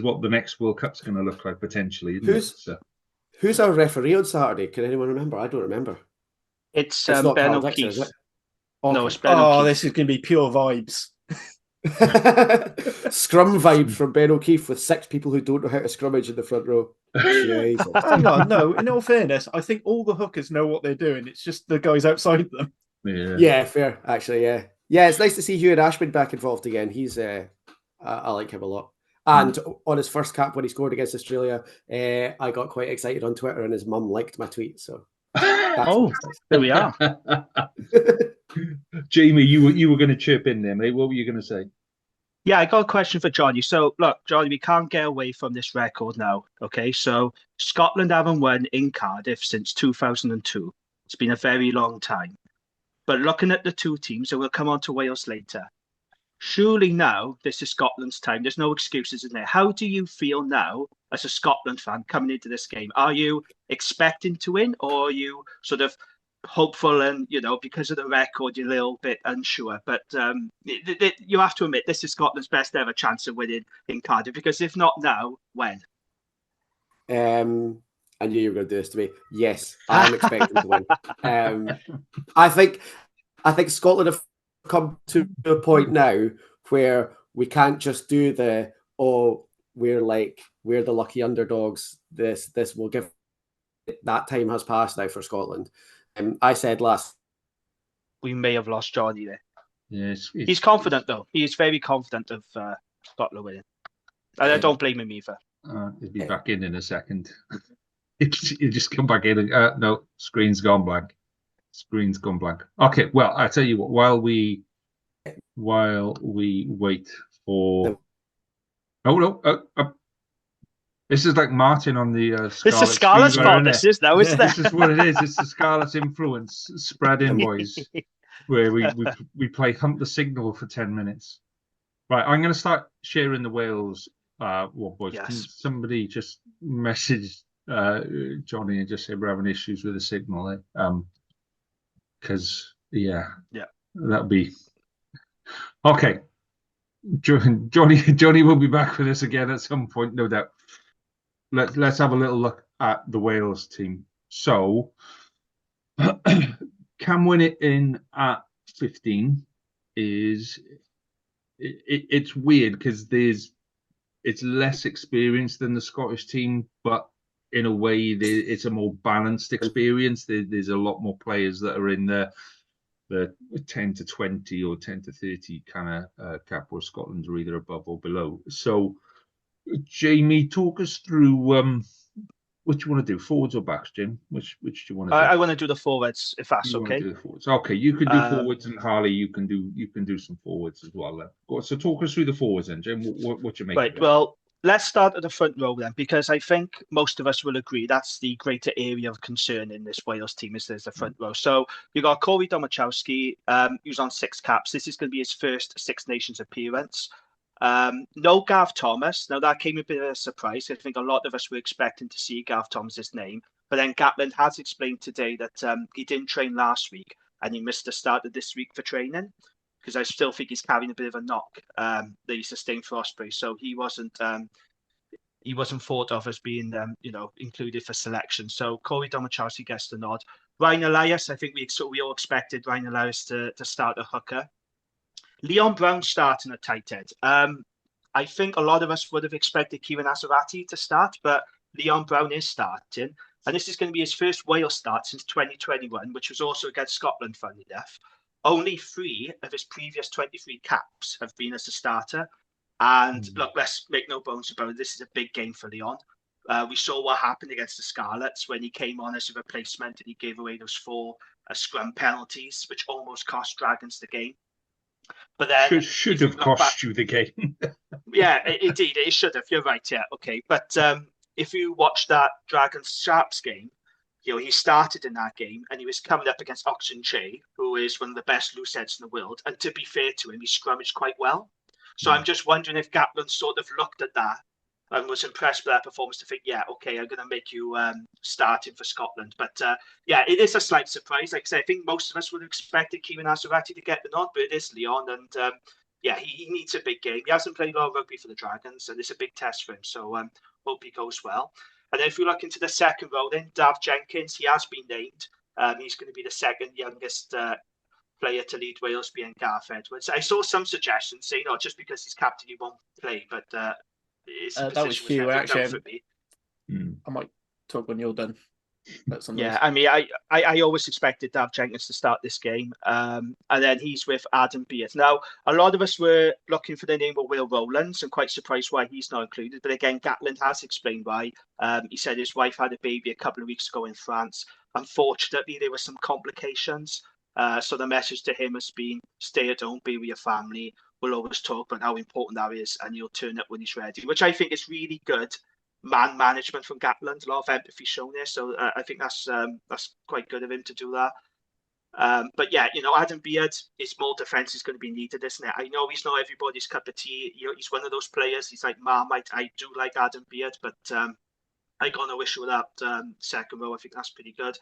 H: what the next World Cup's going to look like potentially."
J: Who's our referee on Saturday? Can anyone remember? I don't remember.
K: It's
J: not
K: Ben
J: Carl
K: O'Keefe.
J: Dixon, is it?
K: No, it's Ben O'Keefe.
I: This is going to be pure vibes.
J: Scrum vibes from Ben O'Keefe with 6 people who don't know how to scrummage in the front row. Jesus.
I: Hang on, no, in all fairness, I think all the hookers know what they're doing. It's just the guys outside them.
J: Yeah, fair, actually, yeah. Yeah, it's nice to see Hugh and Ashman back involved again. He's I like him a lot. And on his first cap when he scored against Australia, I got quite excited on Twitter and his mum liked my tweet. So
K: nice. There we are.
H: Jamie, you were going to chip in there, mate. What were you going to say?
K: Yeah, I got a question for Jonny. So, look, Jonny, we can't get away from this record now, okay? So, Scotland haven't won in Cardiff since 2002. It's been a very long time. But looking at the two teams, and we'll come on to Wales later, surely now this is Scotland's time. There's no excuses in there. How do you feel now as a Scotland fan coming into this game? Are you expecting to win, or are you sort of hopeful and, because of the record, you're a little bit unsure? But you have to admit, this is Scotland's best ever chance of winning in Cardiff, because if not now, when?
J: I knew you were going to do this to me. Yes, I'm expecting to win. I think Scotland have come to a point now where we can't just do we're the lucky underdogs. This will give. That time has passed now for Scotland. I said last.
K: We may have lost Jonny there.
H: Yes,
K: he's confident though. He is very confident of Scotland winning. I don't blame him either.
H: He'll be back in a second. You just come back in and no, screen's gone blank. Screen's gone blank. Okay, well, I tell you what. While we wait for. Oh no! This is like Martin on the.
K: It's a Scarlet's fault. This is now, isn't it?
H: This is what it is. It's the Scarlet's influence spreading, boys. Where we play Hunt the Signal for 10 minutes. Right, I'm going to start sharing the Wales. Boys?
K: Yes.
H: Can somebody just message Jonny and just say we're having issues with the signal? Because that'd be okay. Jonny will be back with us again at some point, no doubt. Let's have a little look at the Wales team. So, can win it in at 15 is it's weird because it's less experienced than the Scottish team, but in a way, it's a more balanced experience. There's a lot more players that are in the 10 to 20 or 10 to 30 kind of cap, where Scotland are either above or below. So, Jamie, talk us through what you want to do, forwards or backs, Jim? Which do you want to do?
K: I want to do the forwards, if that's okay.
H: Do the forwards. Okay, you can do forwards, and Harley, you can do some forwards as well. Then. So talk us through the forwards, then, Jim. What you make?
K: Right. Well, let's start at the front row then, because I think most of us will agree that's the greater area of concern in this Wales team is there's the front row. So you got Corey Domachowski, who's on 6 caps. This is going to be his first Six Nations appearance. No Gav Thomas. Now that came a bit of a surprise. I think a lot of us were expecting to see Gav Thomas's name, but then Gatland has explained today that he didn't train last week and he missed the start of this week for training, because I still think he's carrying a bit of a knock that he sustained for Osprey. So he wasn't thought of as being included for selection. So Corey Domachowski gets the nod. Ryan Elias, I think we all expected Ryan Elias to start a hooker. Leon Brown starting at tight end. I think a lot of us would have expected Kieran Azarati to start, but Leon Brown is starting. And this is going to be his first Wales start since 2021, which was also against Scotland, funny enough. Only 3 of his previous 23 caps have been as a starter. And look, let's make no bones about it. This is a big game for Leon. We saw what happened against the Scarlets when he came on as a replacement and he gave away those 4 scrum penalties, which almost cost Dragons the game. But then
H: should have cost you the game.
K: Yeah, indeed, it should have. You're right. Yeah, okay. But if you watch that Dragons Sharps game, he started in that game and he was coming up against Oxen Che, who is one of the best loose heads in the world. And to be fair to him, he scrummaged quite well. So I'm just wondering if Gatland sort of looked at that and was impressed with that performance to think, yeah, okay, I'm going to make you starting for Scotland. But yeah, it is a slight surprise. Like I say, I think most of us would have expected Kieran Azarati to get the nod, but it is Leon. And yeah, he needs a big game. He hasn't played a lot of rugby for the Dragons, and it's a big test for him. So hope he goes well. And then if we look into the second row, then Dav Jenkins, he has been named. He's going to be the second youngest player to lead Wales behind Gareth Edwards. I saw some suggestions saying, just because he's captain, he won't play, but that was Hugh, actually.
I: I might talk when you're done.
K: Yeah, I mean, I always expected Dav Jenkins to start this game, and then he's with Adam Beard. Now, a lot of us were looking for the name of Will Rowlands and quite surprised why he's not included. But again, Gatland has explained why. He said his wife had a baby a couple of weeks ago in France. Unfortunately, there were some complications. So the message to him has been, stay at home, be with your family. We'll always talk about how important that is, and he'll turn up when he's ready, which I think is really good man management from Gatland. A lot of empathy shown there, so I think that's quite good of him to do that. But yeah, Adam Beard, his more defence is going to be needed, isn't it? I know he's not everybody's cup of tea. He's one of those players. He's like Marmite. I do like Adam Beard, but I got no issue with that second row. I think that's pretty good.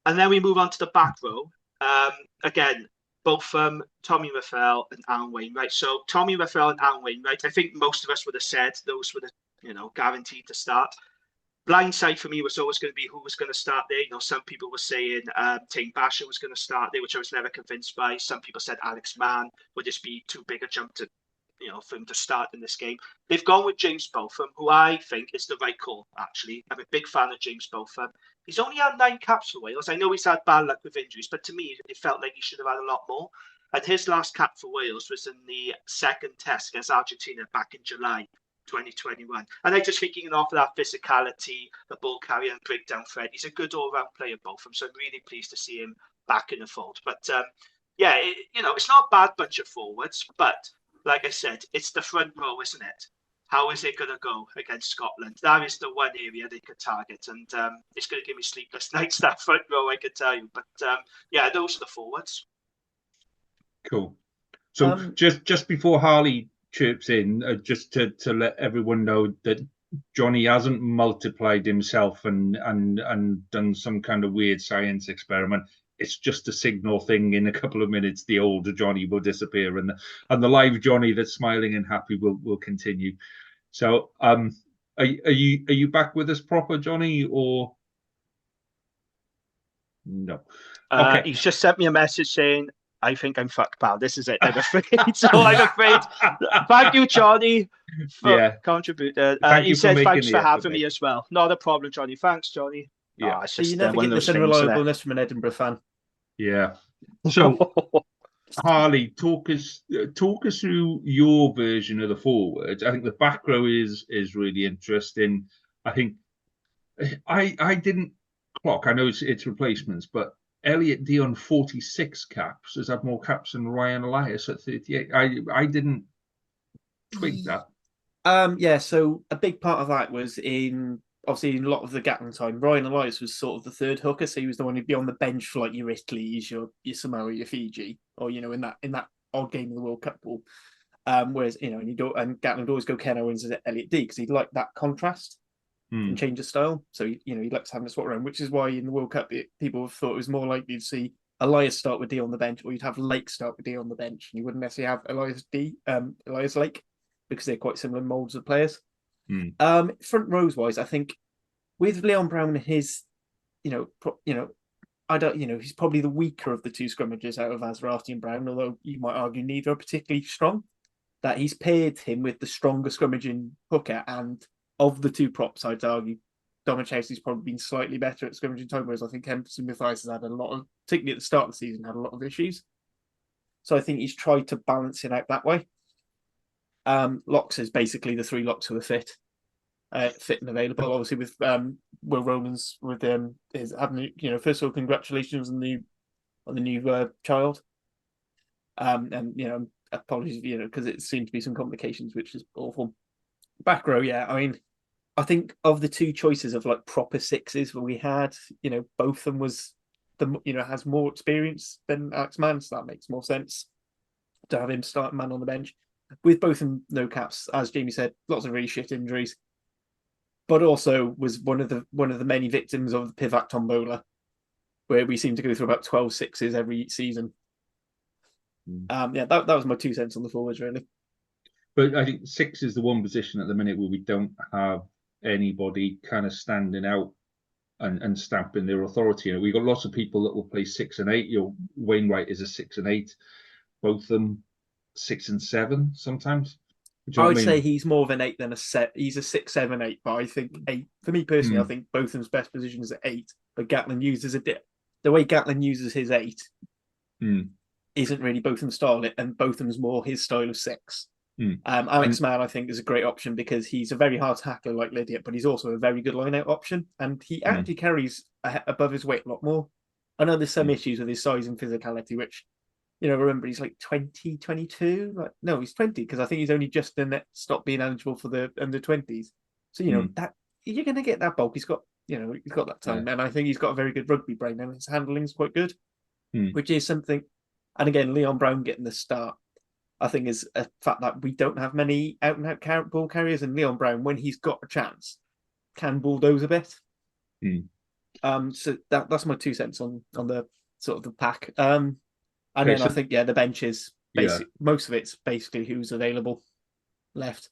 K: And then we move on to the back row. Again, both Tommy Raffel and Alan Wainwright. So Tommy Raffel and Alan Wainwright, I think most of us would have said those were the guaranteed to start. Blindside for me was always going to be who was going to start there. Some people were saying Tane Basher was going to start there, which I was never convinced by. Some people said Alex Mann would just be too big a jump to, for him to start in this game. They've gone with James Botham, who I think is the right call, actually. I'm a big fan of James Botham. He's only had 9 caps for Wales. I know he's had bad luck with injuries, but to me, it felt like he should have had a lot more. And his last cap for Wales was in the second test against Argentina back in July 2021. And I just think he can offer that physicality, the ball carrier and breakdown threat. He's a good all-round player, Botham, so I'm really pleased to see him back in the fold. But yeah, it's not a bad bunch of forwards, but like I said, it's the front row, isn't it? How is it going to go against Scotland? That is the one area they could target, and it's going to give me sleepless nights, that front row, I could tell you. But yeah, those are the forwards.
H: Cool. So just before Harley chirps in, just to let everyone know that Jonny hasn't multiplied himself and done some kind of weird science experiment. It's just a signal thing. In a couple of minutes, the older Jonny will disappear, and the live Jonny that's smiling and happy will continue. So, are you back with us proper, Jonny, or no?
K: Okay. He's just sent me a message saying I think I'm fucked, pal. This is it. I'm afraid. So I'm afraid. Thank you, Jonny, for contributing. He said thanks for having me as well. Not a problem, Jonny. Thanks, Jonny.
H: Yeah.
K: It's just
I: you never
K: one
I: get
K: of
I: this
K: those things,
I: unreliableness from an Edinburgh fan.
H: Yeah. So, Harley, talk us through your version of the forwards. I think the back row is really interesting. I think I didn't clock. I know it's replacements, but Elliot D on 46 caps has had more caps than Ryan Elias at 38. I didn't twig that.
I: Yeah, so a big part of that was obviously in a lot of the Gatland time. Ryan Elias was sort of the third hooker, so he was the one who'd be on the bench for like your Italy's, your Samoa, your Fiji, or in that odd game of the World Cup pool. Whereas and Gatland would always go Ken Owens as Elliot D because he'd like that contrast and change of style. So he likes having a swap around, which is why in the World Cup people thought it was more likely to see Elias start with D on the bench, or you'd have Lake start with D on the bench, and you wouldn't necessarily have Elias Lake because they're quite similar molds of players. Front rows wise, I think with Leon Brown and his, I don't, he's probably the weaker of the two scrummagers out of Azarati and Brown, although you might argue neither are particularly strong. That he's paired him with the stronger scrummaging hooker, and of the two props, I'd argue Domachowski's probably been slightly better at scrummaging time, whereas I think Henderson Mathias has had a lot of, particularly at the start of the season, had a lot of issues. So I think he's tried to balance it out that way. Locks is basically the three locks who are fit and available. Obviously, with Will Rowlands with is having first of all, congratulations on the new child. And apologies, because it seemed to be some complications, which is awful. Back row, yeah. I mean, I think of the two choices of like proper sixes where we had, both of them was has more experience than Alex Mann, so that makes more sense to have him start man on the bench. With both of them no caps, as Jamie said, lots of really shit injuries, but also was one of the many victims of the Pivac tombola, where we seem to go through about 12 sixes every season. That was my 2 cents on the forwards, really.
H: But I think 6 is the one position at the minute where we don't have anybody kind of standing out and stamping their authority. We've got lots of people that will play 6 and 8. Wainwright is a 6 and 8. Both of them 6 and 7 sometimes.
I: I would say he's more of an 8 than a 7. He's a 6, 7, 8. But I think 8, for me personally, I think both of them's best position is at 8. But Gatland uses the way Gatland uses his 8 isn't really both of them style, and both of them's more his style of 6. Alex Mann, I think, is a great option because he's a very hard tackler like Lydiate, but he's also a very good line-out option, and he actually carries above his weight a lot more. I know there's some issues with his size and physicality, which, remember, he's like 20, 22? No, he's 20, because I think he's only just stopped being eligible for the under-20s. So, that you're going to get that bulk. He's got that time, and I think he's got a very good rugby brain, and his handling's quite good, which is something. And again, Leon Brown getting the start, I think, is a fact that we don't have many out-and-out ball carriers, and Leon Brown, when he's got a chance, can bulldoze a bit. So that's my 2 cents on the sort of the pack. And then I think, the bench is most of it's basically who's available left.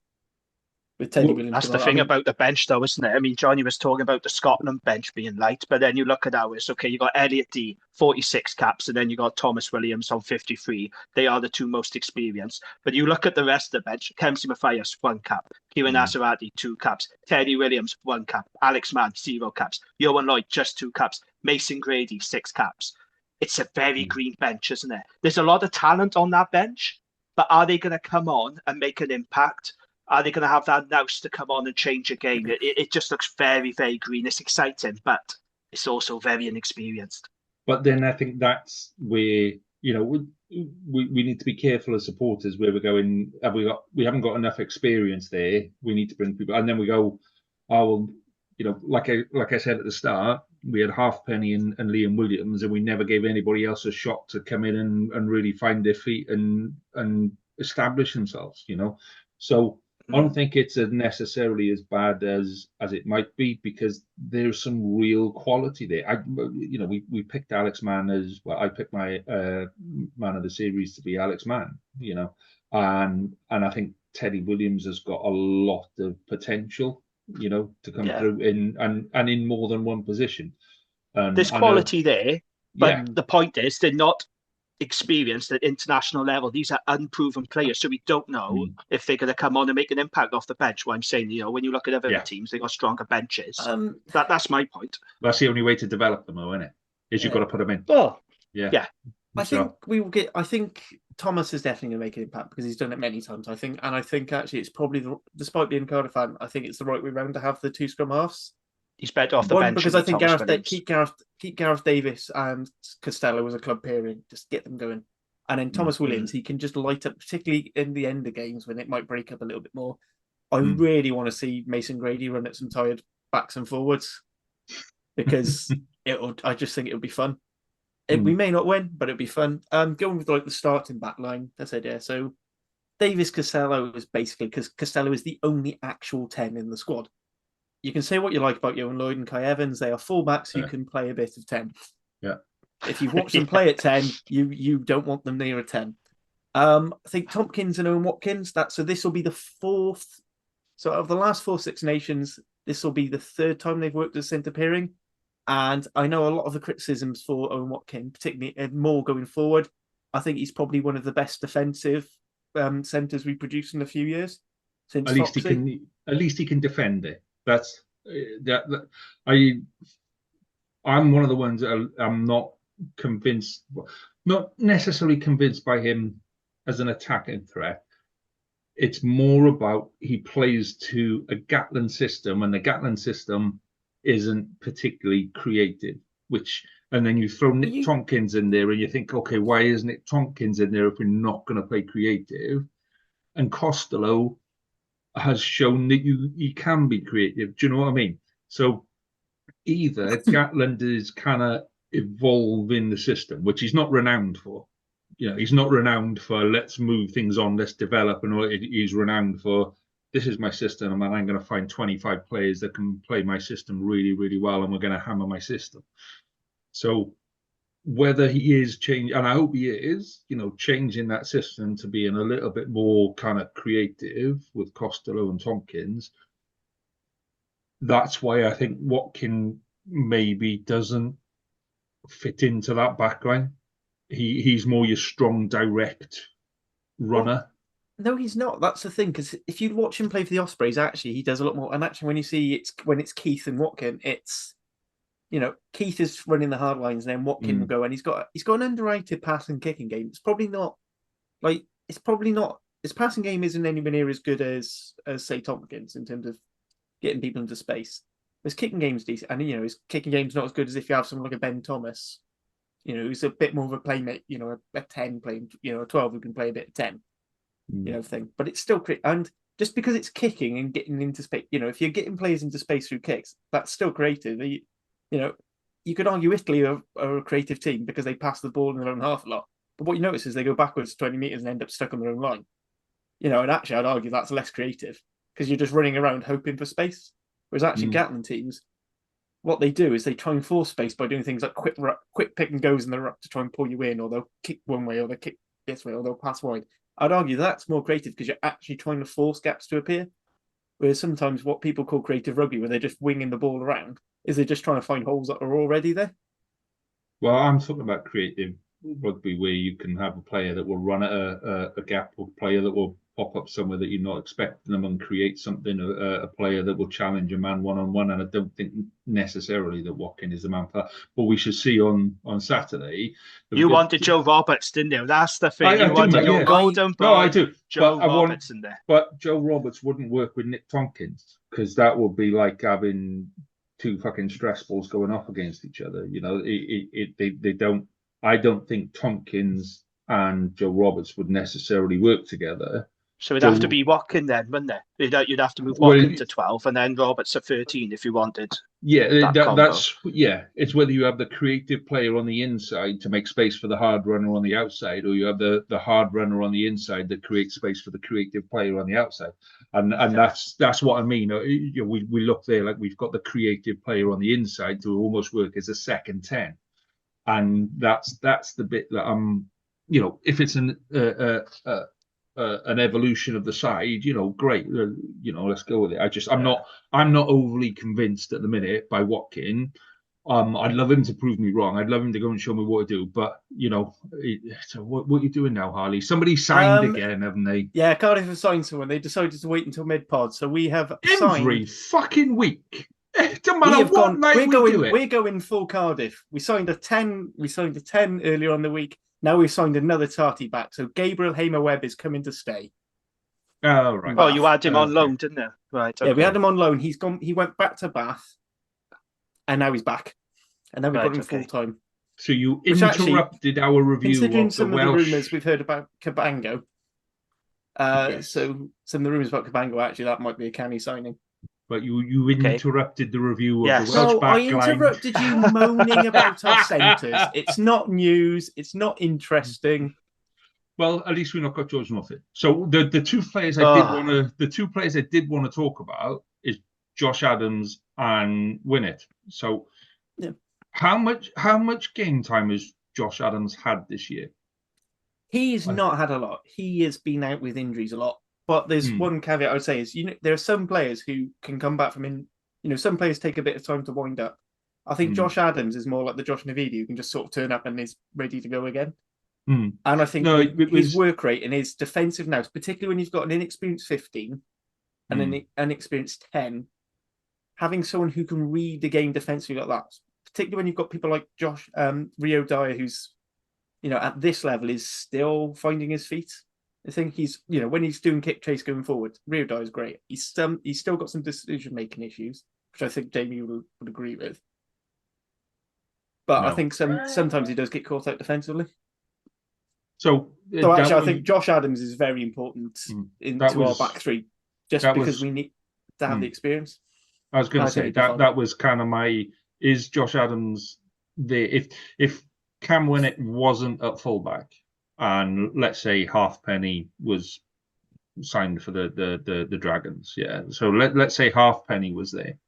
I: With Teddy Williams.
K: That's the thing about the bench, though, isn't it? I mean, Jonny was talking about the Scotland bench being light, but then you look at ours. Okay, you got Elliot D, 46 caps, and then you got Thomas Williams on 53. They are the two most experienced. But you look at the rest of the bench: Kempsey Mathias, 1 cap; Kieran Azarati, 2 caps; Teddy Williams, 1 cap; Alex Mann, 0 caps; Johan Lloyd, just 2 caps; Mason Grady, 6 caps. It's a very green bench, isn't it? There's a lot of talent on that bench, but are they going to come on and make an impact? Are they going to have that nous to come on and change a game? It just looks very, very green. It's exciting, but it's also very inexperienced.
H: But then I think that's where, we need to be careful as supporters where we're going, we haven't got enough experience there. We need to bring people. And then we go, like I said at the start, we had Halfpenny and Liam Williams, and we never gave anybody else a shot to come in and really find their feet and establish themselves, So I don't think it's necessarily as bad as it might be, because there's some real quality there. We picked Alex Mann as well. I picked my man of the series to be Alex Mann, and I think Teddy Williams has got a lot of potential, to come through in more than one position.
K: There's quality there, but the point is they're not experienced at international level. These are unproven players, so we don't know if they're going to come on and make an impact off the bench. What I'm saying, when you look at other teams, they got stronger benches. That's my point.
H: That's the only way to develop them, though, isn't it? Is you've got to put them in.
K: Well,
H: yeah.
I: I think we will get. I think Thomas is definitely going to make an impact because he's done it many times. I think actually it's probably, despite being a Cardiff fan, I think it's the right way round to have the two scrum halves.
K: He's better off the bench
I: because I think keep Gareth Davis and Costello as a club pairing, just get them going, and then Thomas Williams, he can just light up, particularly in the end of games when it might break up a little bit more. I really want to see Mason Grady run at some tired backs and forwards because I just think it would be fun. We may not win, but it'll be fun. Going with the starting back line, that's it. Yeah. So Davis Costello is basically, because Costello is the only actual 10 in the squad. You can say what you like about Yohan Lloyd and Kai Evans. They are fullbacks who can play a bit of 10.
H: Yeah.
I: If you've watched them play at 10, you don't want them near a 10. I think Tompkins and Owen Watkins, so this will be the fourth. So out of the last 4 Six Nations, this will be the third time they've worked as centre pairing. And I know a lot of the criticisms for Owen Watkins, particularly more going forward. I think he's probably one of the best defensive centres we've produced in a few years. Since
H: at least he can defend it. That's that. I'm one of the ones that I'm not convinced, not necessarily convinced by him as an attacking threat. It's more about he plays to a Gatland system, and the Gatland system isn't particularly creative. And then you throw Nick Tompkins in there, and you think, okay, why is Nick Tompkins in there if we're not going to play creative? And Costello has shown that you can be creative. Do you know what I mean? So either Gatland is kind of evolving the system, which he's not renowned for. He's not renowned for let's move things on, let's develop, and all. He's renowned for this is my system, and I'm going to find 25 players that can play my system really, really well, and we're going to hammer my system. So whether he is changing, and I hope he is, changing that system to being a little bit more kind of creative with Costello and Tompkins, that's why I think Watkin maybe doesn't fit into that backline. He's more your strong, direct runner.
I: No, he's not. That's the thing, because if you watch him play for the Ospreys, actually, he does a lot more. And actually, when you see when it's Keith and Watkin, it's Keith is running the hard lines, and then Watkin will go, and he's got an underrated pass and kicking game. It's probably not his passing game isn't anywhere near as good as say Tompkins in terms of getting people into space. His kicking game's decent, and his kicking game's not as good as if you have someone like a Ben Thomas, who's a bit more of a playmate, a 10 playing, a 12 who can play a bit of 10, thing. But it's still and just because it's kicking and getting into space, if you're getting players into space through kicks, that's still creative. You could argue Italy are a creative team because they pass the ball in their own half a lot. But what you notice is they go backwards 20 metres and end up stuck on their own line. And actually I'd argue that's less creative because you're just running around hoping for space. Whereas actually Gatland teams, what they do is they try and force space by doing things like quick pick and goes in the ruck to try and pull you in, or they'll kick one way, or they'll kick this way, or they'll pass wide. I'd argue that's more creative because you're actually trying to force gaps to appear. Whereas sometimes what people call creative rugby, where they're just winging the ball around, is they're just trying to find holes that are already there.
H: Well, I'm talking about creative rugby where you can have a player that will run at a gap, or a player that will pop up somewhere that you're not expecting them and create something, a player that will challenge a man one-on-one. And I don't think necessarily that Watkin is the man for that. But we should see on Saturday.
K: You wanted Joe Roberts, didn't you? That's the thing. You wanted your golden boy.
H: No, I do.
K: Joe Roberts in there.
H: But Joe Roberts wouldn't work with Nick Tompkins because that would be like having two fucking stress balls going off against each other. They don't. I don't think Tompkins and Joe Roberts would necessarily work together.
K: So it'd have to be Watkin then, wouldn't it? You'd have to move Watkin to 12 and then Roberts to 13 if you wanted.
H: Yeah, that's it's whether you have the creative player on the inside to make space for the hard runner on the outside, or you have the hard runner on the inside that creates space for the creative player on the outside. And that's what I mean. We look there like we've got the creative player on the inside to almost work as a second 10. And that's the bit that I'm, if it's an evolution of the side, great, let's go with it. I'm not overly convinced at the minute by Watkin. I'd love him to prove me wrong. I'd love him to go and show me what to do. But, so what are you doing now, Harley? Somebody signed again, haven't they?
I: Yeah, Cardiff have signed someone. They decided to wait until mid-pod. So we have
H: Every fucking week. No matter what night we do it.
I: We're going full Cardiff. We signed a 10 earlier on the week. Now we've signed another Tarty back. So Gabriel Hamer-Webb is coming to stay.
H: Oh, right.
K: Oh, you had him on loan, didn't you? Right. Okay.
I: Yeah, we had him on loan. He went back to Bath. And now he's back. And now we've got him full time.
H: So you interrupted our review
I: considering
H: of
I: some
H: the
I: of
H: Welsh...
I: the rumours we've heard about Cabango. So some of the rumours about Cabango, actually, that might be a canny signing.
H: But you interrupted the review of the Welsh backline.
I: I interrupted you moaning about our centres. It's not news. It's not interesting.
H: Well, at least we not got George North in. So the two players I did want to talk about is Josh Adams and Winnett. So how much game time has Josh Adams had this year?
I: He's not had a lot. He has been out with injuries a lot. But there's one caveat I would say is, there are some players who can come back from some players take a bit of time to wind up. I think Josh Adams is more like the Josh Navidi who can just sort of turn up and is ready to go again. And I think his work rate and his defensive nous, particularly when you've got an inexperienced 15 and an inexperienced 10, having someone who can read the game defensively like that, particularly when you've got people like Rio Dyer, who's, at this level is still finding his feet. I think he's, when he's doing kick chase going forward, Rio Dyer is great. He's still got some decision-making issues, which I think Jamie would agree with. But I think sometimes he does get caught out defensively.
H: So
I: actually, I think Josh Adams is very important into our back three, just because we need to have the experience.
H: I was going to say that was kind of is Josh Adams there? If Cam Winnett wasn't at fullback, and let's say Halfpenny was signed for the Dragons, so let's say Halfpenny was there,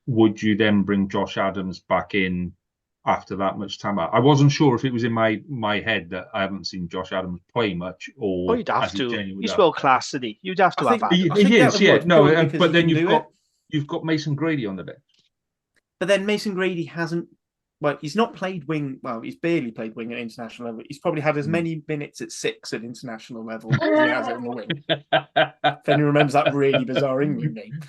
H: would you then bring Josh Adams back in after that much time? I wasn't sure if it was in my head that I haven't seen Josh Adams play much, or
K: you'd have to. He's world class, isn't he? You'd have to have
H: He is, yeah. No, but then you've got Mason Grady on the bench.
I: But then Mason Grady hasn't. Well, he's not played wing. Well, he's barely played wing at international level. He's probably had as many minutes at 6 at international level as he has on the wing. If anyone remembers that really bizarre England name.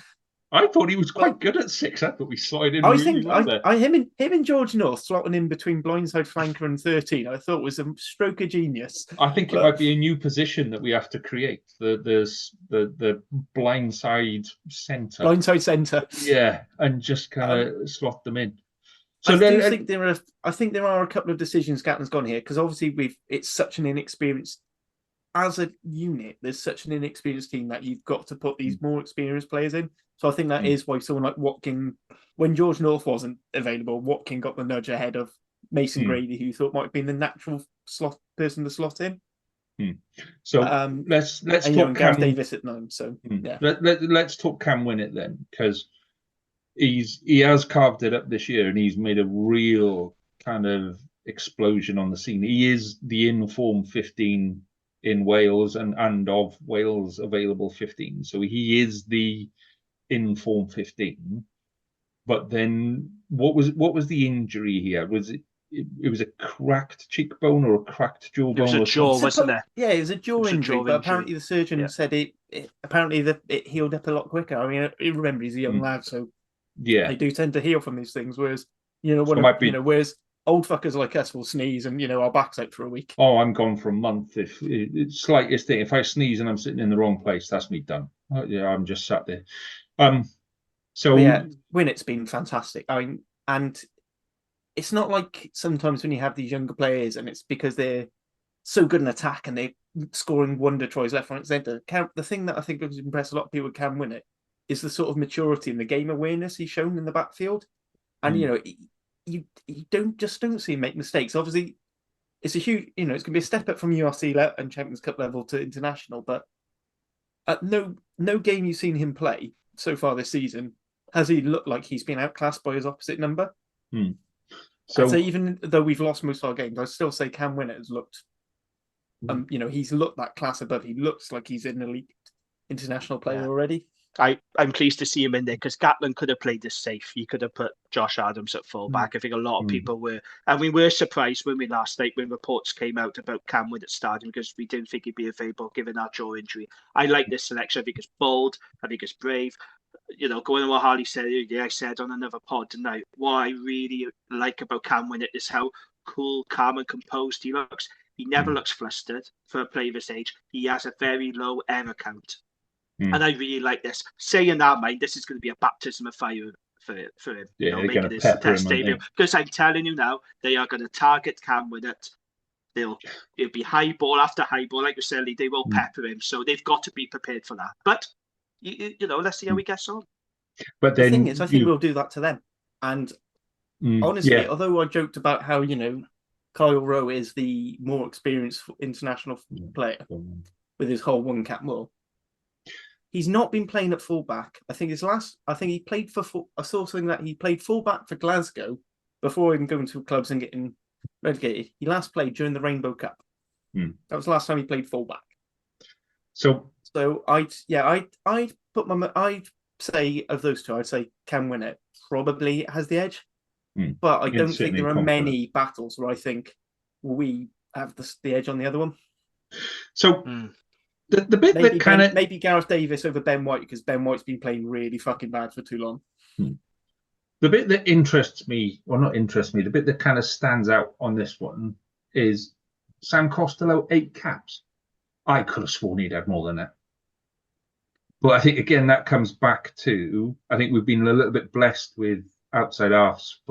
H: I thought he was quite good at 6. I thought we slid in.
I: Him and George North slotting in between blindside flanker and 13. I thought was a stroke of genius.
H: I think it might be a new position that we have to create. The blindside centre.
I: Blindside centre.
H: Yeah, and just kind of slot them in. So
I: I think there are a couple of decisions Gatton's gone here, because obviously it's such an inexperienced, as a unit, there's such an inexperienced team that you've got to put these more experienced players in. So I think that is why someone like Watkin, when George North wasn't available, Watkin got the nudge ahead of Mason Grady, who thought might have been the natural person to slot in.
H: So let's talk
I: Gareth Davis at 9. So
H: let's talk Cam Winnett then, because he has carved it up this year, and he's made a real kind of explosion on the scene. He is the in-form 15 in Wales and of Wales available 15. So he is the in-form 15. But then what was the injury he had? Was it was a cracked cheekbone or a cracked jawbone?
K: It was a jaw, wasn't it?
I: Yeah, it was a jaw injury, but apparently the surgeon said it healed up a lot quicker. I mean, remember, he's a young lad, so they do tend to heal from these things. Whereas, whereas old fuckers like us will sneeze and, our back's out for a week.
H: Oh, I'm gone for a month. If it's slightest thing, if I sneeze and I'm sitting in the wrong place, that's me done. I'm just sat there.
I: Winnett's been fantastic. I mean, and it's not like sometimes when you have these younger players and it's because they're so good in attack and they're scoring wonder tries left, right, and centre. The thing that I think has impressed a lot of people with Cam Winnett is the sort of maturity and the game awareness he's shown in the backfield. And, you don't see him make mistakes. Obviously, it's a huge, it's going to be a step up from URC and Champions Cup level to international, but at no game you've seen him play so far this season has he looked like he's been outclassed by his opposite number. So I'd say even though we've lost most of our games, I still say Cam Winnett has looked, he's looked that class above. He looks like he's an elite international player already.
K: I'm pleased to see him in there because Gatland could have played this safe. He could have put Josh Adams at fullback. I think a lot of people were, and we were surprised when last night when reports came out about Camwyn at starting because we didn't think he'd be available given that jaw injury. I like this selection. I think it's bold. I think it's brave. Going on what Harley said, I said on another pod tonight, what I really like about Camwyn is how cool, calm, and composed he looks. He never looks flustered for a player of his age. He has a very low error count. And I really like this. Saying that, mind, this is going to be a baptism of fire for him.
H: Yeah,
K: making this test debut. Because I'm telling you now, they are going to target Cam with it. It'll be high ball after high ball. Like you said, they will pepper him. So they've got to be prepared for that. But, let's see how he gets on.
H: But
I: then, the thing is, I think we'll do that to them. And honestly, although I joked about how, Kyle Rowe is the more experienced international player with his whole one cap rule. He's not been playing at fullback. I think he played I saw something that he played fullback for Glasgow before even going to clubs and getting relegated. He last played during the Rainbow Cup. That was the last time he played fullback.
H: So
I: I'd say of those two, I'd say Cam Winnett probably has the edge. But I don't think there are many battles where I think we have the edge on the other one.
H: So the bit
I: maybe
H: that kind of
I: maybe Gareth Davis over Ben White because Ben White's been playing really fucking bad for too long.
H: The bit that interests me, or not interests me, the bit that kind of stands out on this one is Sam Costello 8 caps. I could have sworn he'd had more than that. But I think again that comes back to I think we've been a little bit blessed with outside halves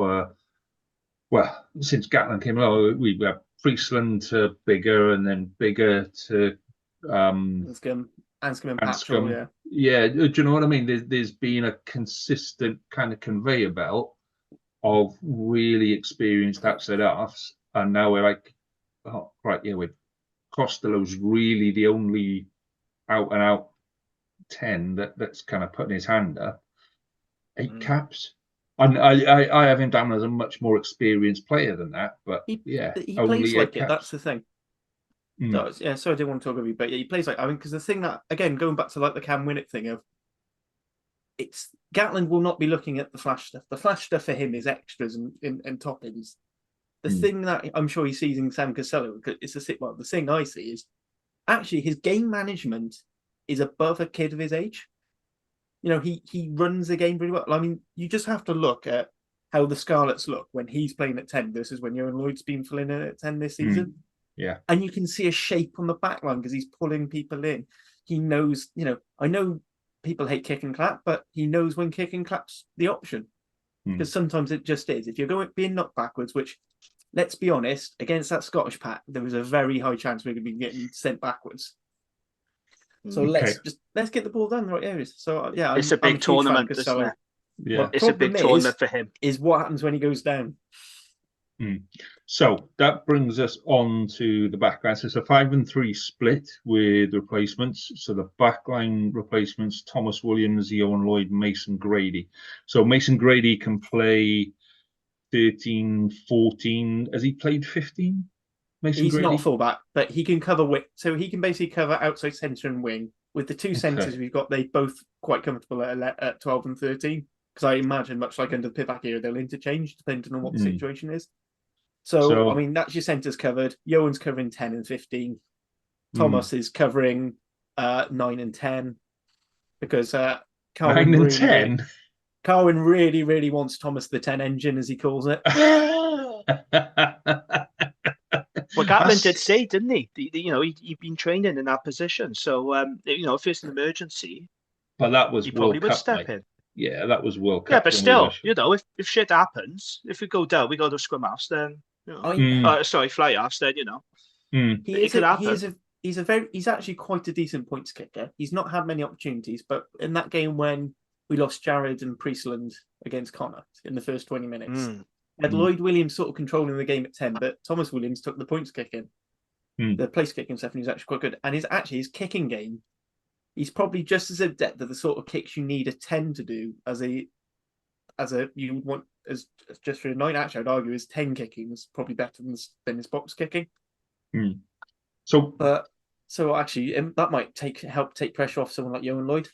H: since Gatland came along. We have Friesland to Bigger and then Bigger to
I: Anscombe and Patrol,
H: yeah. Do you know what I mean? There's been a consistent kind of conveyor belt of really experienced outside halves, and now we're like, with Costello's really the only out and out 10 that's kind of putting his hand up. 8 caps. And I have him down as a much more experienced player than that, but
I: he plays like it. That's the thing.
H: So
I: I didn't want to talk about you, but he plays like because the thing that again going back to like the Cam Winnett thing of Gatland will not be looking at the flash stuff. The flash stuff for him is extras and toppings. The thing that I'm sure he sees in Sam Costello, it's the thing I see is actually his game management is above a kid of his age. He runs the game really well. I mean, you just have to look at how the Scarlets look when he's playing at 10 versus when Johan Lloyd's been filling in at 10 this season.
H: Yeah.
I: And you can see a shape on the back line because he's pulling people in. He knows, I know people hate kick and clap, but he knows when kick and clap's the option. Because sometimes it just is. If you're being knocked backwards, which, let's be honest, against that Scottish pack, there was a very high chance we're going to be getting sent backwards. So let's get the ball down the right areas. So
K: it's a big tournament, isn't it?
H: Yeah,
K: it's a big tournament for him.
I: Is what happens when he goes down.
H: So that brings us on to the backline. So it's a 5-3 split with replacements. So the backline replacements: Thomas Williams, Johan Lloyd, Mason Grady. So Mason Grady can play 13, 14. Has he played 15?
I: He's Grady? Not fullback, but he can cover width. So he can basically cover outside centre and wing. With the two centres we've got, they both quite comfortable at 12 and 13. Because I imagine, much like under the Pivak era, they'll interchange depending on what the situation is. So, I mean, that's your centres covered. Johan's covering 10 and 15. Thomas is covering 9 and 10. Because
H: 9 and 10?
I: Carwyn really, really wants Thomas the 10 engine, as he calls it.
K: Well, Gatland did say, didn't he? He'd been training in that position. So, if it's an emergency,
H: but that was
K: he probably would step in.
H: Yeah, that was World Cup.
K: Yeah, but still, if shit happens, if we go down, we go to scrum halves, then fly halves, then
I: he's actually quite a decent points kicker. He's not had many opportunities, but in that game when we lost Jared and Priestland against Connacht in the first 20 minutes, had Lloyd Williams sort of controlling the game at 10, but Thomas Williams took the points kicking. The place kicking stuff, and he's actually quite good. And his kicking game, he's probably just as adept at the sort of kicks you need a 10 to do as you would want as just for a 9. Actually, I'd argue his 10 kicking is probably better than his box kicking.
H: So
I: actually, that might help take pressure off someone like Johan Lloyd.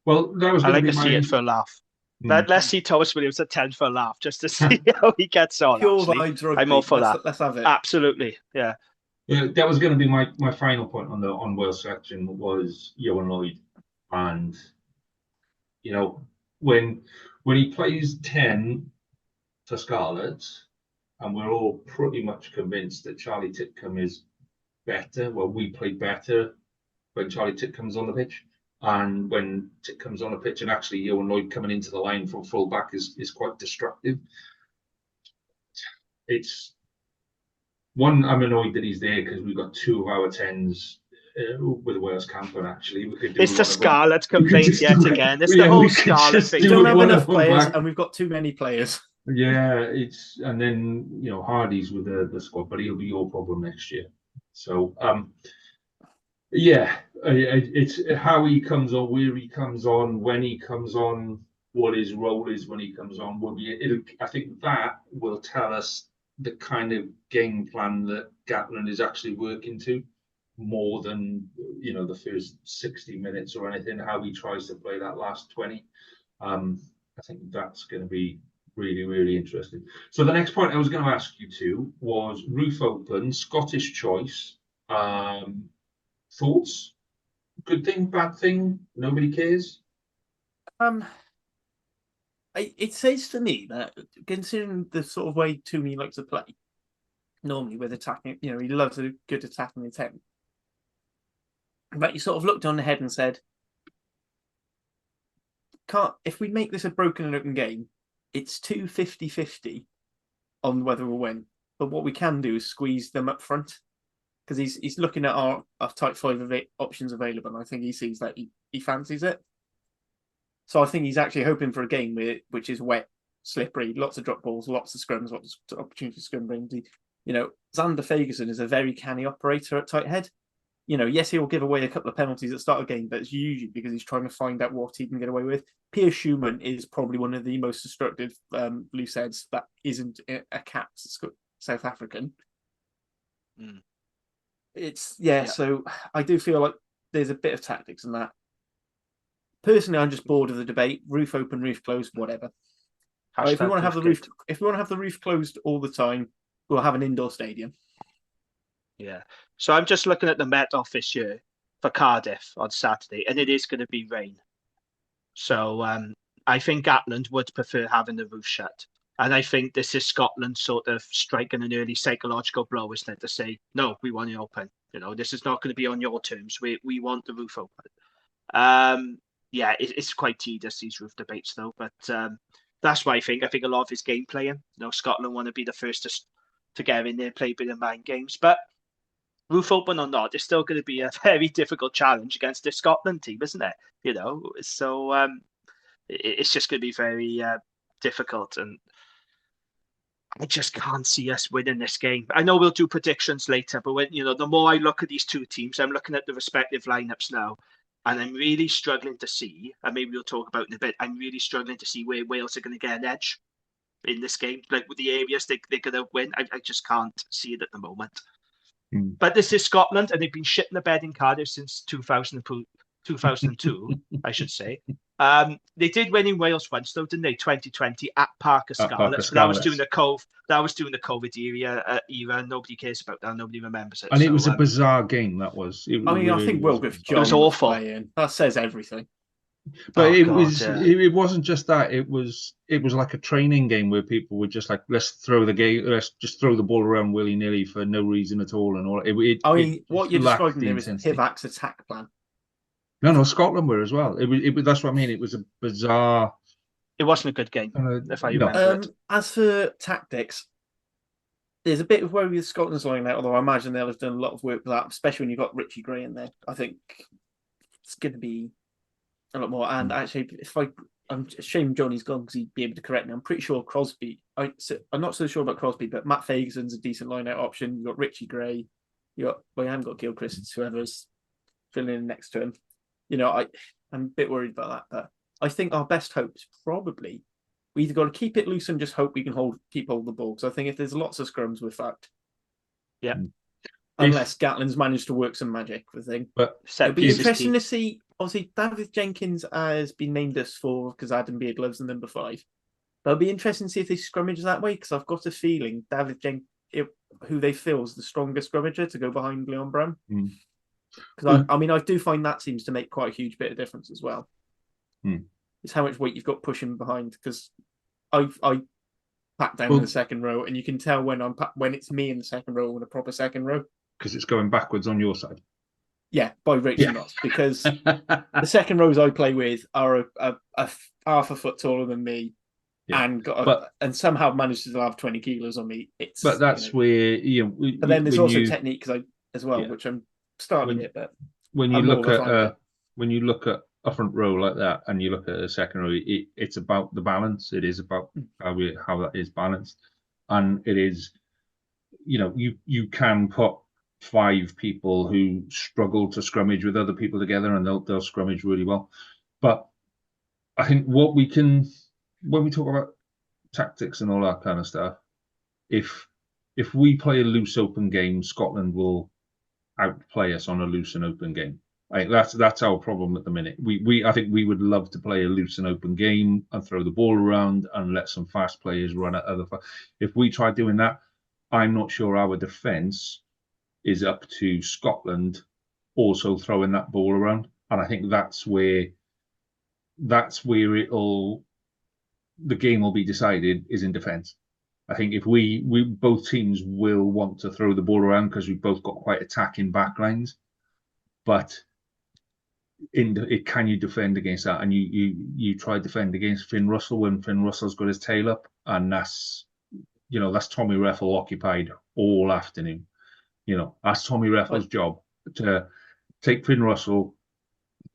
H: Well, that was
K: I
H: going
K: like
H: to
K: to
H: be
K: see
H: my...
K: it for a laugh. Let's see Thomas Williams at 10 for a laugh, just to see how he gets on.
I: Pure
K: Actually.
I: vibes rugby.
K: I'm all for that.
I: Let's have it.
K: Absolutely, yeah.
H: That was going to be my final point on Wales section was Ioan Lloyd, and when he plays 10 for Scarlets, and we're all pretty much convinced that Charlie Titcombe is better. Well, we play better when Charlie Titcombe's on the pitch, and when Titcombe's on the pitch, and actually Ioan Lloyd coming into the line from full back is quite destructive. It's one, I'm annoyed that he's there because we've got 2 of our 10s with a Wales camper. Actually, we could do.
K: It's the Scarlet complaint yet again. It's the whole Scarlet thing.
I: We don't have enough players, and we've got too many players.
H: Yeah, and then Hardy's with the squad, but he'll be your problem next year. So it's how he comes on, where he comes on, when he comes on, what his role is when he comes on. I think that will tell us the kind of game plan that Gatland is actually working to, more than the first 60 minutes or anything. How he tries to play that last 20, I think that's going to be really, really interesting. So the next point I was going to ask you to was roof open, Scottish choice. Thoughts? Good thing, bad thing? Nobody cares.
I: It says to me that, considering the sort of way Toomey likes to play, normally with attacking, he loves a good attacking intent. But you sort of looked on the head and said, if we make this a broken and open game, it's 50-50 on whether we'll win. But what we can do is squeeze them up front, because he's looking at our type 5 options available, and I think he sees that he fancies it. So I think he's actually hoping for a game which is wet, slippery, lots of drop balls, lots of scrums, lots of opportunities to scrum brings. Xander Fagerson is a very canny operator at tight head. Yes, he will give away a couple of penalties at the start of the game, but it's usually because he's trying to find out what he can get away with. Piers Schumann is probably one of the most destructive loose heads that isn't a capped South African.
K: Mm.
I: So I do feel like there's a bit of tactics in that. Personally, I'm just bored of the debate. Roof open, roof closed, whatever. If we want to have the roof closed all the time, we'll have an indoor stadium.
K: Yeah. So I'm just looking at the Met Office here for Cardiff on Saturday, and it is going to be rain. So I think Gatland would prefer having the roof shut. And I think this is Scotland sort of striking an early psychological blow, isn't it, to say, no, we want it open. This is not going to be on your terms. We want the roof open. It's quite tedious, these roof debates, though. But that's why I think a lot of his game playing. Scotland want to be the first to get in there, play a bit of mind games. But roof open or not, it's still going to be a very difficult challenge against this Scotland team, isn't it? So it's just going to be very difficult. And I just can't see us winning this game. I know we'll do predictions later, but when the more I look at these two teams, I'm looking at the respective lineups now. And I'm really struggling to see, and maybe we'll talk about it in a bit, I'm really struggling to see where Wales are going to get an edge in this game. Like with the areas they're going to win, I just can't see it at the moment. But this is Scotland, and they've been shitting the bed in Cardiff since 2002, I should say. They did win in Wales once, though, didn't they? 2020 at Parker Scarlets. That was during the COVID era. Nobody cares about that. Nobody remembers it.
H: And it was a bizarre game. That was.
I: I think Wilgrave John
K: was awful.
I: That says everything.
H: But it wasn't just that. It was like a training game where people were just like, let's throw the ball around willy nilly for no reason at all, and all.
I: What you're describing there is Hivac's attack plan.
H: No, Scotland were as well. That's what I mean. It was a bizarre.
K: It wasn't a good game, if I remember it.
I: As for tactics, there's a bit of worry with Scotland's line out, although I imagine they'll have done a lot of work with that, especially when you've got Richie Gray in there. I think it's going to be a lot more. And actually, I'm ashamed Jonny's gone because he'd be able to correct me. I'm pretty sure Crosby. I'm not so sure about Crosby, but Matt Fagerson's a decent line out option. You've got Richie Gray. You haven't got Gilchrist. It's whoever's filling in next to him. I'm a bit worried about that, but I think our best hope is probably we either got to keep it loose and just hope we can keep hold of the ball. So I think if there's lots of scrums, we're fucked.
K: Yeah.
I: Unless Gatland's managed to work some magic, I think.
H: But
I: it'll be interesting to see obviously David Jenkins has been named us for because Adam Beard loves the number 5. But it'll be interesting to see if they scrummage that way, because I've got a feeling David Jenkins, who they feel is the strongest scrummager to go behind Leon Brown. Because I do find that seems to make quite a huge bit of difference as well. It's how much weight you've got pushing behind. Because I pat down in the second row, and you can tell when it's me in the second row in a proper second row.
H: Because it's going backwards on your side.
I: Yeah, by rates and knots. Because the second rows I play with are a half a foot taller than me. Yeah. And somehow managed to have 20 kilos on me.
H: But that's where
I: But then there's also technique as well, which I'm starting it. But
H: when you look at a front row like that, and you look at a second row, it's about the balance. It is about how that is balanced, and it is, you can put 5 people who struggle to scrummage with other people together, and they'll scrummage really well. But I think when we talk about tactics and all that kind of stuff, if we play a loose open game, Scotland will outplay us on a loose and open game. I think that's our problem at the minute. I think we would love to play a loose and open game and throw the ball around and let some fast players run at other. If we try doing that, I'm not sure our defence is up to Scotland also throwing that ball around, and I think that's where the game will be decided, is in defence. I think if we both teams will want to throw the ball around because we've both got quite attacking backlines, but can you defend against that? And you try to defend against Finn Russell when Finn Russell's got his tail up, and that's Tommy Reffell occupied all afternoon. That's Tommy Reffell's job, to take Finn Russell,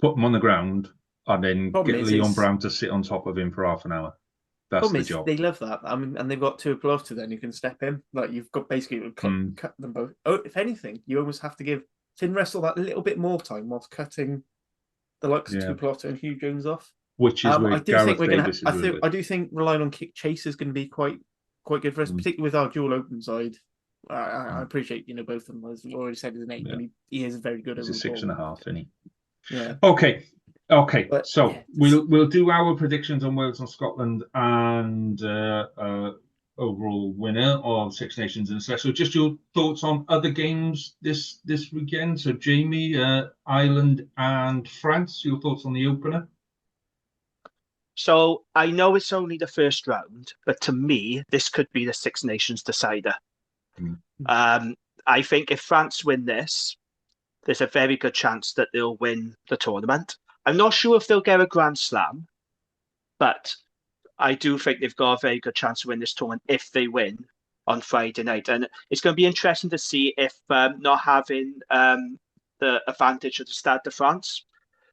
H: put him on the ground, and then get Leon Brown to sit on top of him for half an hour. That's the job.
I: They love that. I mean, and they've got 2 Pelota then who can step in. Like, you've got basically cut them both. Oh, if anything, you almost have to give Finn Russell that little bit more time whilst cutting the likes of 2 Pelota and Hugh Jones off.
H: Which is where Gareth Davis is really
I: I do think relying on kick chase is going to be quite good for us, particularly with our dual open side. I appreciate both of them. As we already said, he's an 8, but he is very good.
H: He's a 6.5, isn't he?
I: Yeah.
H: Okay, so we'll do our predictions on Wales and Scotland and overall winner of Six Nations and so. So just your thoughts on other games this weekend. So Jamie, Ireland and France, your thoughts on the opener?
K: So I know it's only the first round, but to me, this could be the Six Nations decider. I think if France win this, there's a very good chance that they'll win the tournament. I'm not sure if they'll get a Grand Slam, but I do think they've got a very good chance to win this tournament if they win on Friday night. And it's going to be interesting to see if not having the advantage of the Stade de France.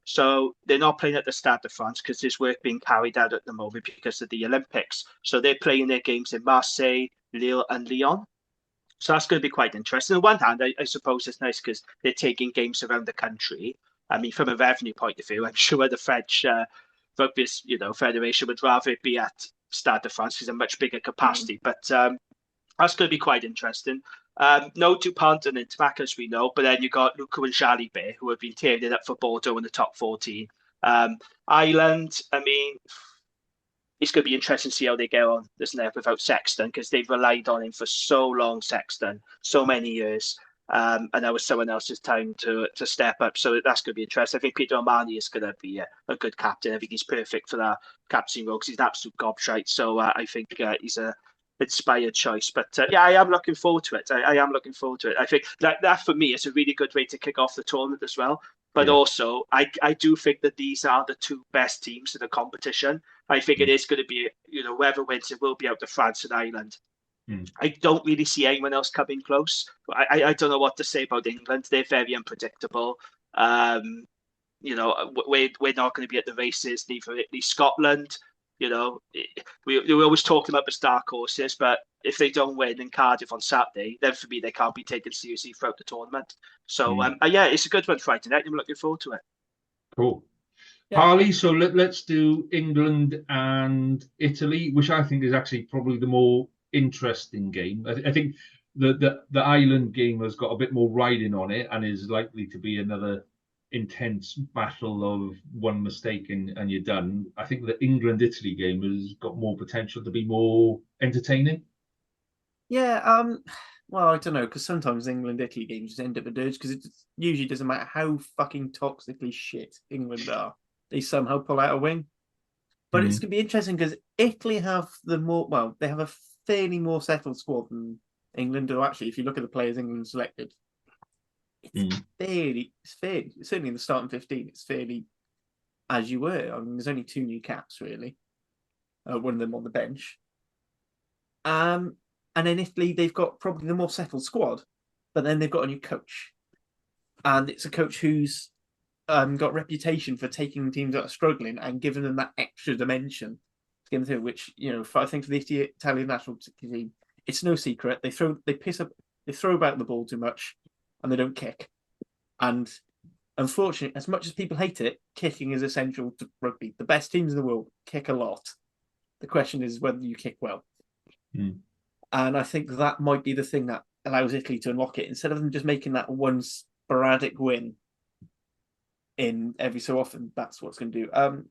K: So they're not playing at the Stade de France because there's work being carried out at the moment because of the Olympics. So they're playing their games in Marseille, Lille and Lyon. So that's going to be quite interesting. On one hand, I suppose it's nice because they're taking games around the country. I mean, from a revenue point of view, I'm sure the French Rugby Federation would rather it be at Stade de France because a much bigger capacity. But that's going to be quite interesting. No Dupont and Intamak, as we know, but then you got Luca and Jalibert, who have been tearing it up for Bordeaux in the top 14. Ireland, I mean, it's going to be interesting to see how they get on, isn't it, without Sexton, because they've relied on him for so long, Sexton, so many years. And that was someone else's time to step up. So that's going to be interesting. I think Peter O'Mahony is going to be a good captain. I think he's perfect for that captain role because he's an absolute gobshite. So I think he's a inspired choice. But I am looking forward to it. I am looking forward to it. I think that for me is a really good way to kick off the tournament as well. But also, I do think that these are the 2 best teams in the competition. I think it is going to be, whoever wins, it will be out of France and Ireland. I don't really see anyone else coming close. I don't know what to say about England. They're very unpredictable. We're not going to be at the races, neither Italy, Scotland. We're always talking about the dark horses, but if they don't win in Cardiff on Saturday, then for me, they can't be taken seriously throughout the tournament. So, it's a good one Friday night. I'm looking forward to it.
H: Cool. Harley, so let's do England and Italy, which I think is actually probably the more interesting game. I think the Ireland game has got a bit more riding on it and is likely to be another intense battle of one mistake and you're done. I think the England-Italy game has got more potential to be more entertaining.
I: Yeah, well, I don't know, because sometimes England-Italy games just end up a dirge, because it usually doesn't matter how fucking toxically shit England are, they somehow pull out a win. But it's going to be interesting because Italy have they have a fairly more settled squad than England do. Actually, if you look at the players England selected, it's fairly, certainly in the starting 15, it's fairly as you were. I mean, there's only 2 new caps, really. One of them on the bench. And then Italy, they've got probably the more settled squad, but then they've got a new coach. And it's a coach who's got a reputation for taking teams that are struggling and giving them that extra dimension to get them through, which, I think for the Italian national team, it's no secret. They throw about the ball too much and they don't kick. And unfortunately, as much as people hate it, kicking is essential to rugby. The best teams in the world kick a lot. The question is whether you kick well. And I think that might be the thing that allows Italy to unlock it. Instead of them just making that one sporadic win in every so often, that's what's going to do.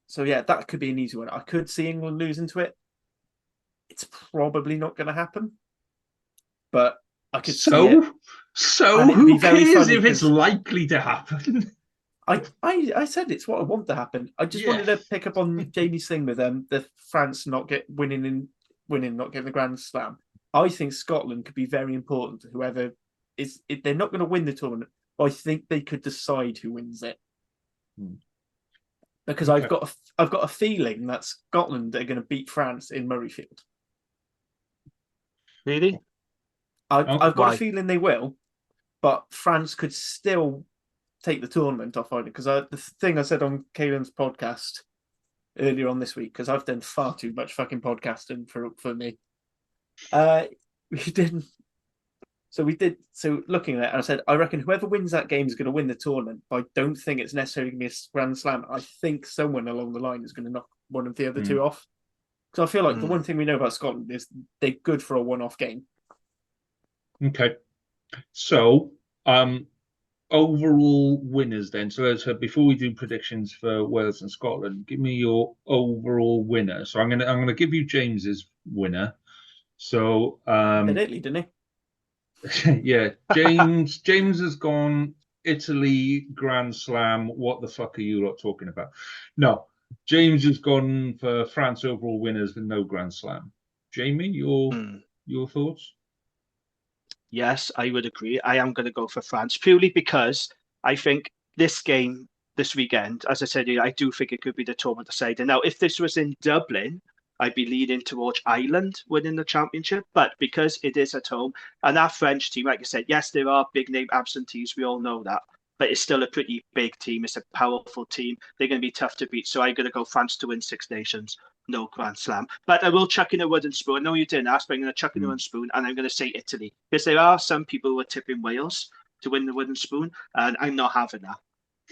I: So yeah, that could be an easy one. I could see England losing to it. It's probably not going to happen, but I could see it.
H: So who cares if it's likely to happen?
I: I said it's what I want to happen. I just wanted to pick up on Jamie's thing with the France not winning, not getting the Grand Slam. I think Scotland could be very important to whoever is. They're not going to win the tournament, but I think they could decide who wins it. Because I've got a feeling that Scotland are going to beat France in Murrayfield.
K: Really?
I: I've got a feeling they will, but France could still take the tournament off Ireland. Because the thing I said on Caelan's podcast earlier on this week, because I've done far too much fucking podcasting for me. We didn't. So we did. So looking at it, I said, I reckon whoever wins that game is going to win the tournament. But I don't think it's necessarily going to be a Grand Slam. I think someone along the line is going to knock one of the other two off. Because I feel like the one thing we know about Scotland is they're good for a one-off game.
H: Okay. So, overall winners then. So before we do predictions for Wales and Scotland, give me your overall winner. So I'm gonna give you James's winner. So
I: In Italy, didn't
H: he? Yeah, James has gone Italy Grand Slam. What the fuck are you lot talking about? No, James has gone for France overall winners with no Grand Slam. Jamie, your thoughts?
K: Yes, I would agree. I am going to go for France purely because I think this game this weekend, as I said, I do think it could be the tournament decider. Now, if this was in Dublin, I'd be leaning towards Ireland winning the championship. But because it is at home, and that French team, like I said, yes, there are big name absentees. We all know that. But it's still a pretty big team. It's a powerful team. They're going to be tough to beat. So I'm going to go France to win Six Nations. No Grand Slam. But I will chuck in a wooden spoon. I know you didn't ask, but I'm going to chuck in a wooden spoon, and I'm going to say Italy. Because there are some people who are tipping Wales to win the wooden spoon, and I'm not having that.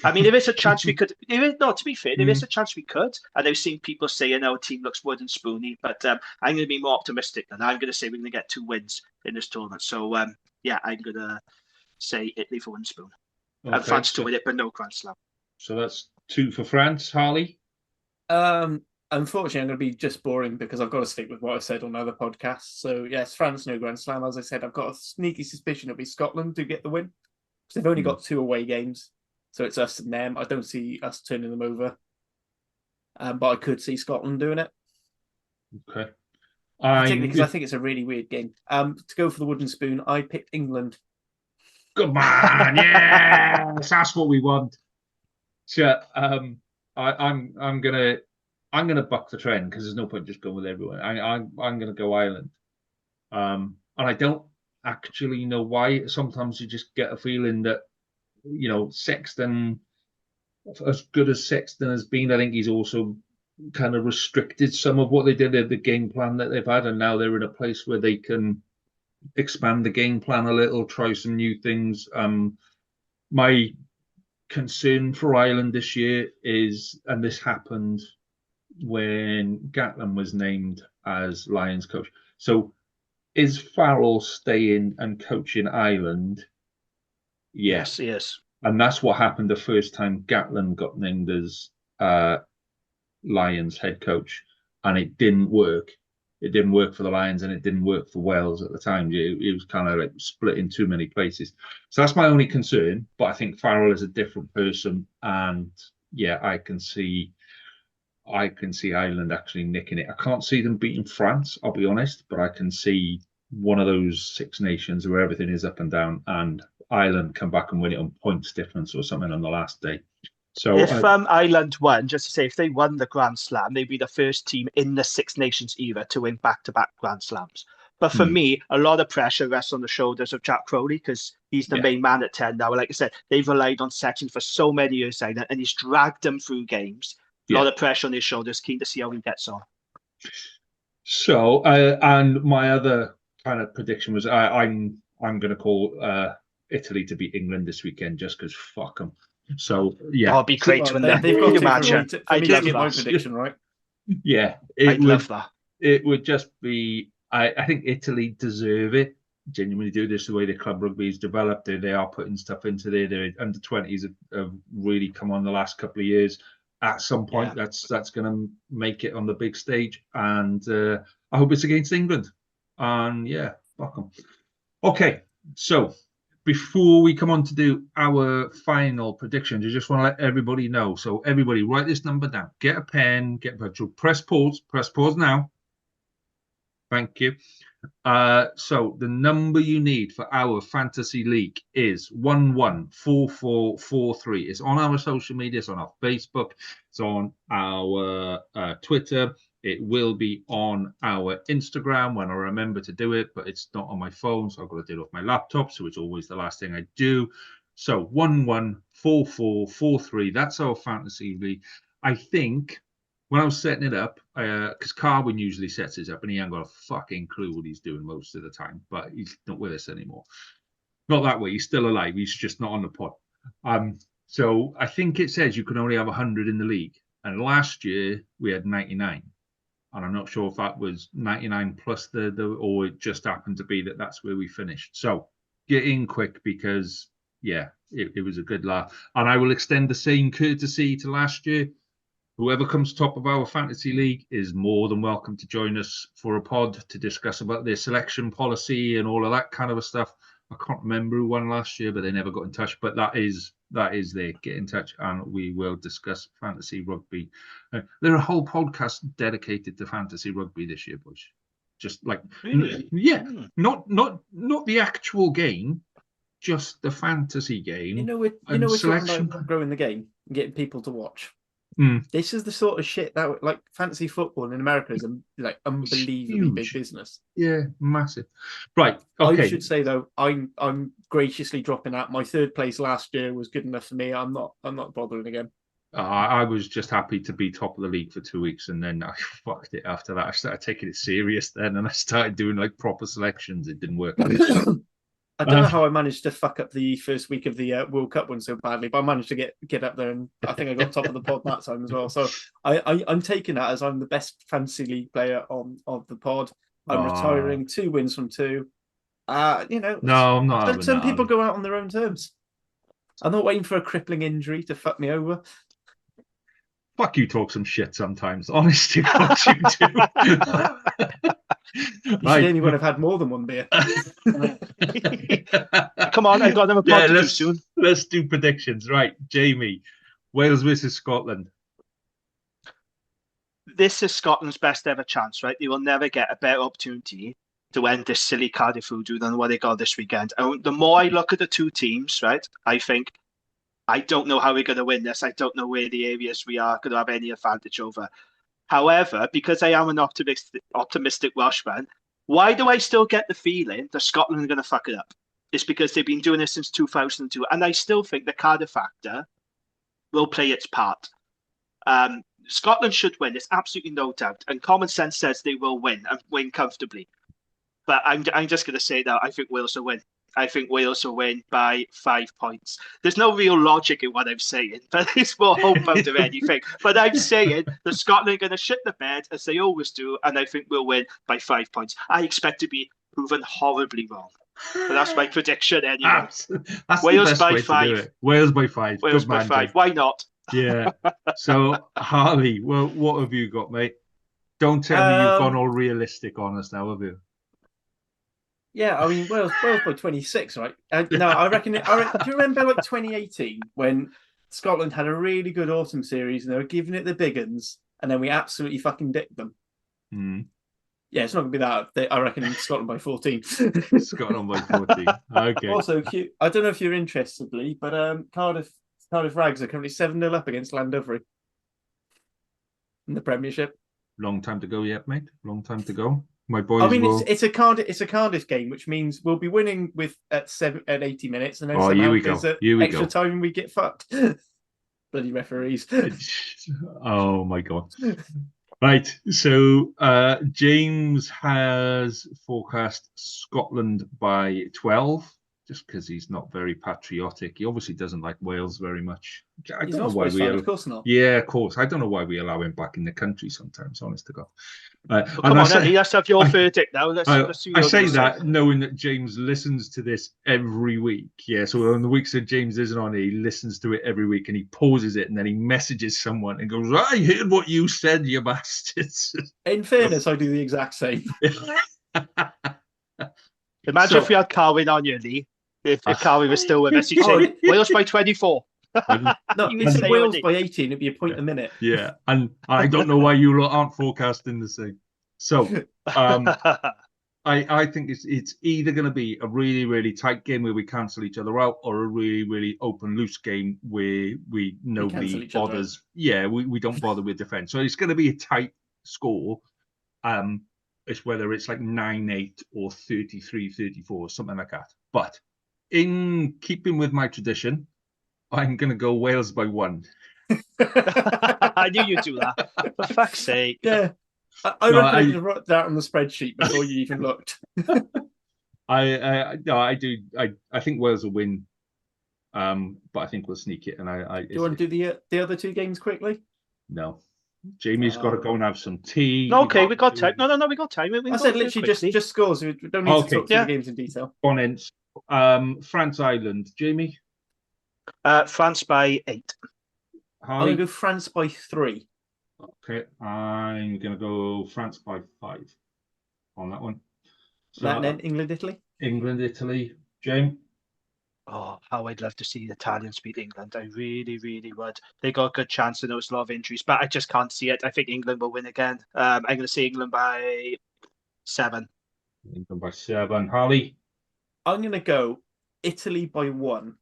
K: I mean, there is a chance we could. To be fair, there is a chance we could. And I've seen people say, our team looks wooden spoony, but I'm going to be more optimistic than I'm going to say we're going to get 2 wins in this tournament. So, I'm going to say Italy for wooden spoon. Okay, and France to win it, but no Grand Slam.
H: So that's 2 for France. Harley?
I: Unfortunately, I'm going to be just boring because I've got to stick with what I said on other podcasts. So, yes, France, no Grand Slam. As I said, I've got a sneaky suspicion it'll be Scotland to get the win. Because they've only got 2 away games. So it's us and them. I don't see us turning them over. But I could see Scotland doing it.
H: Okay.
I: Particularly because I think it's a really weird game. To go for the wooden spoon, I picked England.
H: Good man, yes, that's what we want. So, I'm gonna buck the trend because there's no point just going with everyone. I'm gonna go Ireland, and I don't actually know why. Sometimes you just get a feeling that Sexton, as good as Sexton has been, I think he's also kind of restricted some of what they did at the game plan that they've had, and now they're in a place where they can expand the game plan a little, try some new things. My concern for Ireland this year is, and this happened when Gatland was named as Lions coach. So is Farrell staying and coaching Ireland?
K: Yes, he is.
H: And that's what happened the first time Gatland got named as Lions head coach, and it didn't work. It didn't work for the Lions, and it didn't work for Wales at the time. It was kind of like split in too many places. So that's my only concern. But I think Farrell is a different person, and yeah, I can see Ireland actually nicking it. I can't see them beating France, I'll be honest, but I can see one of those Six Nations where everything is up and down, and Ireland come back and win it on points difference or something on the last day. So
K: if Ireland won, just to say, if they won the Grand Slam, they'd be the first team in the Six Nations era to win back-to-back Grand Slams. But for me, a lot of pressure rests on the shoulders of Jack Crowley because he's the main man at 10 now. Like I said, they've relied on Sexton for so many years, and he's dragged them through games. A lot of pressure on his shoulders. Keen to see how he gets on.
H: So, and my other kind of prediction was I'm going to call Italy to beat England this weekend just because fuck them. So yeah,
K: it'd be great to win that.
I: They've got
K: imagine.
I: I'd love my prediction, right?
H: Yeah,
K: I'd love that.
H: It would just be. I think Italy deserve it. Genuinely do this the way the club rugby is developed. They are putting stuff into there. Their under 20s have really come on the last couple of years. At some point, that's going to make it on the big stage, and I hope it's against England. And yeah, fuck them. Okay, so before we come on to do our final predictions, I just want to let everybody know. So everybody, write this number down. Get a pen, get virtual. Press pause now. Thank you. So the number you need for our fantasy league is 114443. It's on our social media. It's on our Facebook. It's on our Twitter. It will be on our Instagram when I remember to do it, but it's not on my phone, so I've got to do it off my laptop, so it's always the last thing I do. So 114443. That's our fantasy league. I think when I was setting it up, because Carwin usually sets it up, and he ain't got a fucking clue what he's doing most of the time, but he's not with us anymore. Not that way. He's still alive. He's just not on the pod. So I think it says you can only have 100 in the league. And last year we had 99. And I'm not sure if that was 99 plus the or it just happened to be that's where we finished. So get in quick because, yeah, it was a good laugh. And I will extend the same courtesy to last year. Whoever comes top of our fantasy league is more than welcome to join us for a pod to discuss about their selection policy and all of that kind of stuff. I can't remember who won last year, but they never got in touch. But that is there. Get in touch and we will discuss fantasy rugby. There are a whole podcast dedicated to fantasy rugby this year, boys. Just like,
K: really?
H: Yeah, not the actual game, just the fantasy game.
I: We're talking about growing the game and getting people to watch. This is the sort of shit that, like, fantasy football in America is like unbelievably big business.
H: Yeah, massive. Right. Okay.
I: I should say though, I'm graciously dropping out. My third place last year was good enough for me. I'm not bothering again.
H: I was just happy to be top of the league for 2 weeks, and then I fucked it after that. I started taking it serious then, and I started doing like proper selections. It didn't work.
I: I don't know how I managed to fuck up the first week of the World Cup one so badly, but I managed to get up there, and I think I got top of the pod that time as well. So I'm taking that as I'm the best fantasy league player of the pod. I'm retiring 2 wins from 2.
H: No, I'm not.
I: Some people go out on their own terms. I'm not waiting for a crippling injury to fuck me over.
H: Fuck you, talk some shit sometimes. Honestly, what you do.
I: You should only have had more than one beer.
K: Come on, I've got them a pod to do soon.
H: Let's do predictions. Right, Jamie, Wales versus Scotland.
K: This is Scotland's best ever chance, right? They will never get a better opportunity to end this silly Cardiff voodoo than what they got this weekend. And the more I look at the two teams, right, I think, I don't know how we're going to win this. I don't know where the areas we are going to have any advantage over. However, because I am an optimistic Welshman, why do I still get the feeling that Scotland are going to fuck it up? It's because they've been doing this since 2002. And I still think the Cardiff factor will play its part. Scotland should win. There's absolutely no doubt. And common sense says they will win and win comfortably. But I'm just going to say that I think Wales will win. I think Wales will win by 5 points. There's no real logic in what I'm saying, but it's more hope out of anything. But I'm saying that Scotland are going to shit the bed, as they always do, and I think we'll win by 5 points. I expect to be proven horribly wrong. But that's my prediction anyway.
H: That's
K: Wales
H: the best
K: by
H: way
K: 5.
H: to do it. Wales by 5.
K: Wales
H: Good
K: by
H: man,
K: 5.
H: Jake.
K: Why not?
H: Yeah. So, Harley, well, what have you got, mate? Don't tell me you've gone all realistic on us now, have you?
I: Yeah, I mean, Wales by 26, right? No, I reckon. Do you remember like 2018 when Scotland had a really good autumn series and they were giving it the big uns, and then we absolutely fucking dicked them?
H: Mm.
I: Yeah, it's not going to be that. I reckon Scotland by 14.
H: Scotland by 14. Okay.
I: Also, I don't know if you're interested, Lee, but Cardiff Rags are currently 7-0 up against Llandovery in the Premiership.
H: Long time to go yet, mate. Long time to go. My boys.
I: I mean, it's a Cardiff game, which means we'll be winning at 80 minutes, and then somehow there's extra time and we get fucked. Bloody referees.
H: Oh my god. Right, so James has forecast Scotland by 12, just because he's not very patriotic. He obviously doesn't like Wales very much. I don't know why
I: of course not.
H: Yeah, of course. I don't know why we allow him back in the country sometimes, honest to God.
K: Come on, Eddie, let's have your verdict now. Let's see
H: I say that knowing that James listens to this every week. Yeah, so on the weeks that James isn't on, he listens to it every week and he pauses it and then he messages someone and goes, I heard what you said, you bastards.
I: In fairness, I do the exact same.
K: Imagine if we had Carwyn on you, Lee. If Carwyn was still with us, he'd say, Wales by 24.
I: No, it's Wales by 18. It'd be a point a minute.
H: Yeah, and I don't know why you lot aren't forecasting the same. So, I think it's either going to be a really, really tight game where we cancel each other out, or a really, really open, loose game where nobody bothers. Yeah, we don't bother with defence. So it's going to be a tight score. It's whether it's like 9-8 or 33-34, something like that. But in keeping with my tradition, I'm going to go Wales by 1.
K: I knew you'd do that. For fuck's sake.
I: Yeah. I reckon I wrote that on the spreadsheet before you even looked.
H: I do. I think Wales will win, but I think we'll sneak it. And do
I: you want to do the other two games quickly?
H: No. Jamie's got to go and have some tea.
K: Okay, we got time. No, we got time.
I: I said literally just scores. We don't need to talk through the games in detail.
H: On in. France, Ireland. Jamie?
K: France by 8.
I: I'm going to go France by 3.
H: Okay, I'm going to go France by 5 on that one.
I: So that then England, Italy?
H: England, Italy. James?
K: Oh, how I'd love to see the Italians beat England. I really, really would. They got a good chance. I know it's a lot of injuries, but I just can't see it. I think England will win again. I'm going to say England by 7.
H: England by 7. Harley?
I: I'm going to go Italy by 1.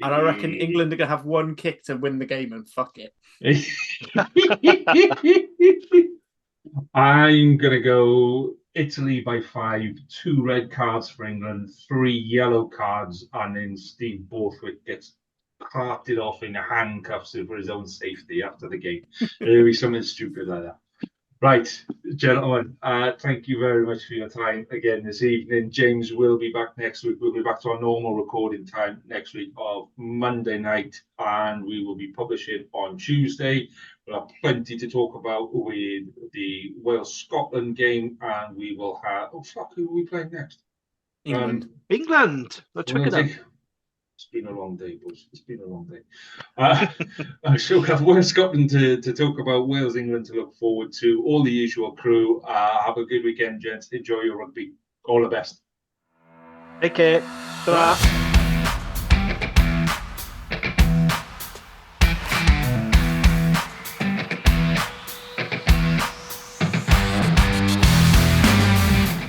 I: And I reckon England are going to have one kick to win the game and fuck it.
H: I'm going to go Italy by 5, 2 red cards for England, 3 yellow cards, and then Steve Borthwick gets carted off in handcuffs for his own safety after the game. It'll be something stupid like that. Right, gentlemen, thank you very much for your time again this evening. James will be back next week. We'll be back to our normal recording time next week of Monday night, and we will be publishing on Tuesday. We'll have plenty to talk about with the Wales-Scotland game, and we will have... Oh, fuck, who are we playing next?
I: England.
K: England! Let's check it out.
H: It's been a long day, boys. It's been a long day. I still have Wales Scotland to talk about, Wales England to look forward to, all the usual crew. Have a good weekend, gents. Enjoy your rugby. All the best.
K: Take care. Ta-ra.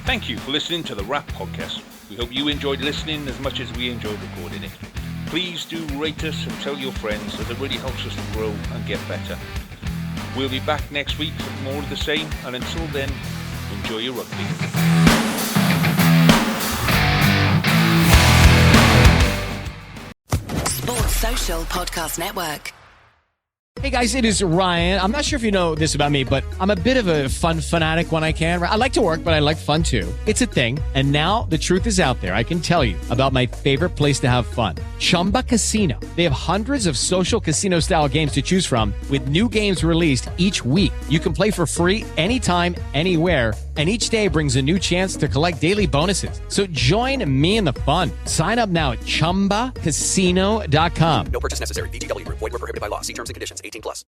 G: Thank you for listening to the Rap Podcast. We hope you enjoyed listening as much as we enjoyed recording it. Please do rate us and tell your friends, as it really helps us to grow and get better. We'll be back next week with more of the same, and until then, enjoy your rugby.
L: Sports Social Podcast Network. Hey guys, it is Ryan. I'm not sure if you know this about me, but I'm a bit of a fun fanatic when I can. I like to work, but I like fun too. It's a thing. And now the truth is out there. I can tell you about my favorite place to have fun. Chumba Casino. They have hundreds of social casino style games to choose from with new games released each week. You can play for free anytime, anywhere. And each day brings a new chance to collect daily bonuses. So join me in the fun. Sign up now at ChumbaCasino.com.
M: No purchase necessary. VGW Group. Void where prohibited by law. See terms and conditions. 18+.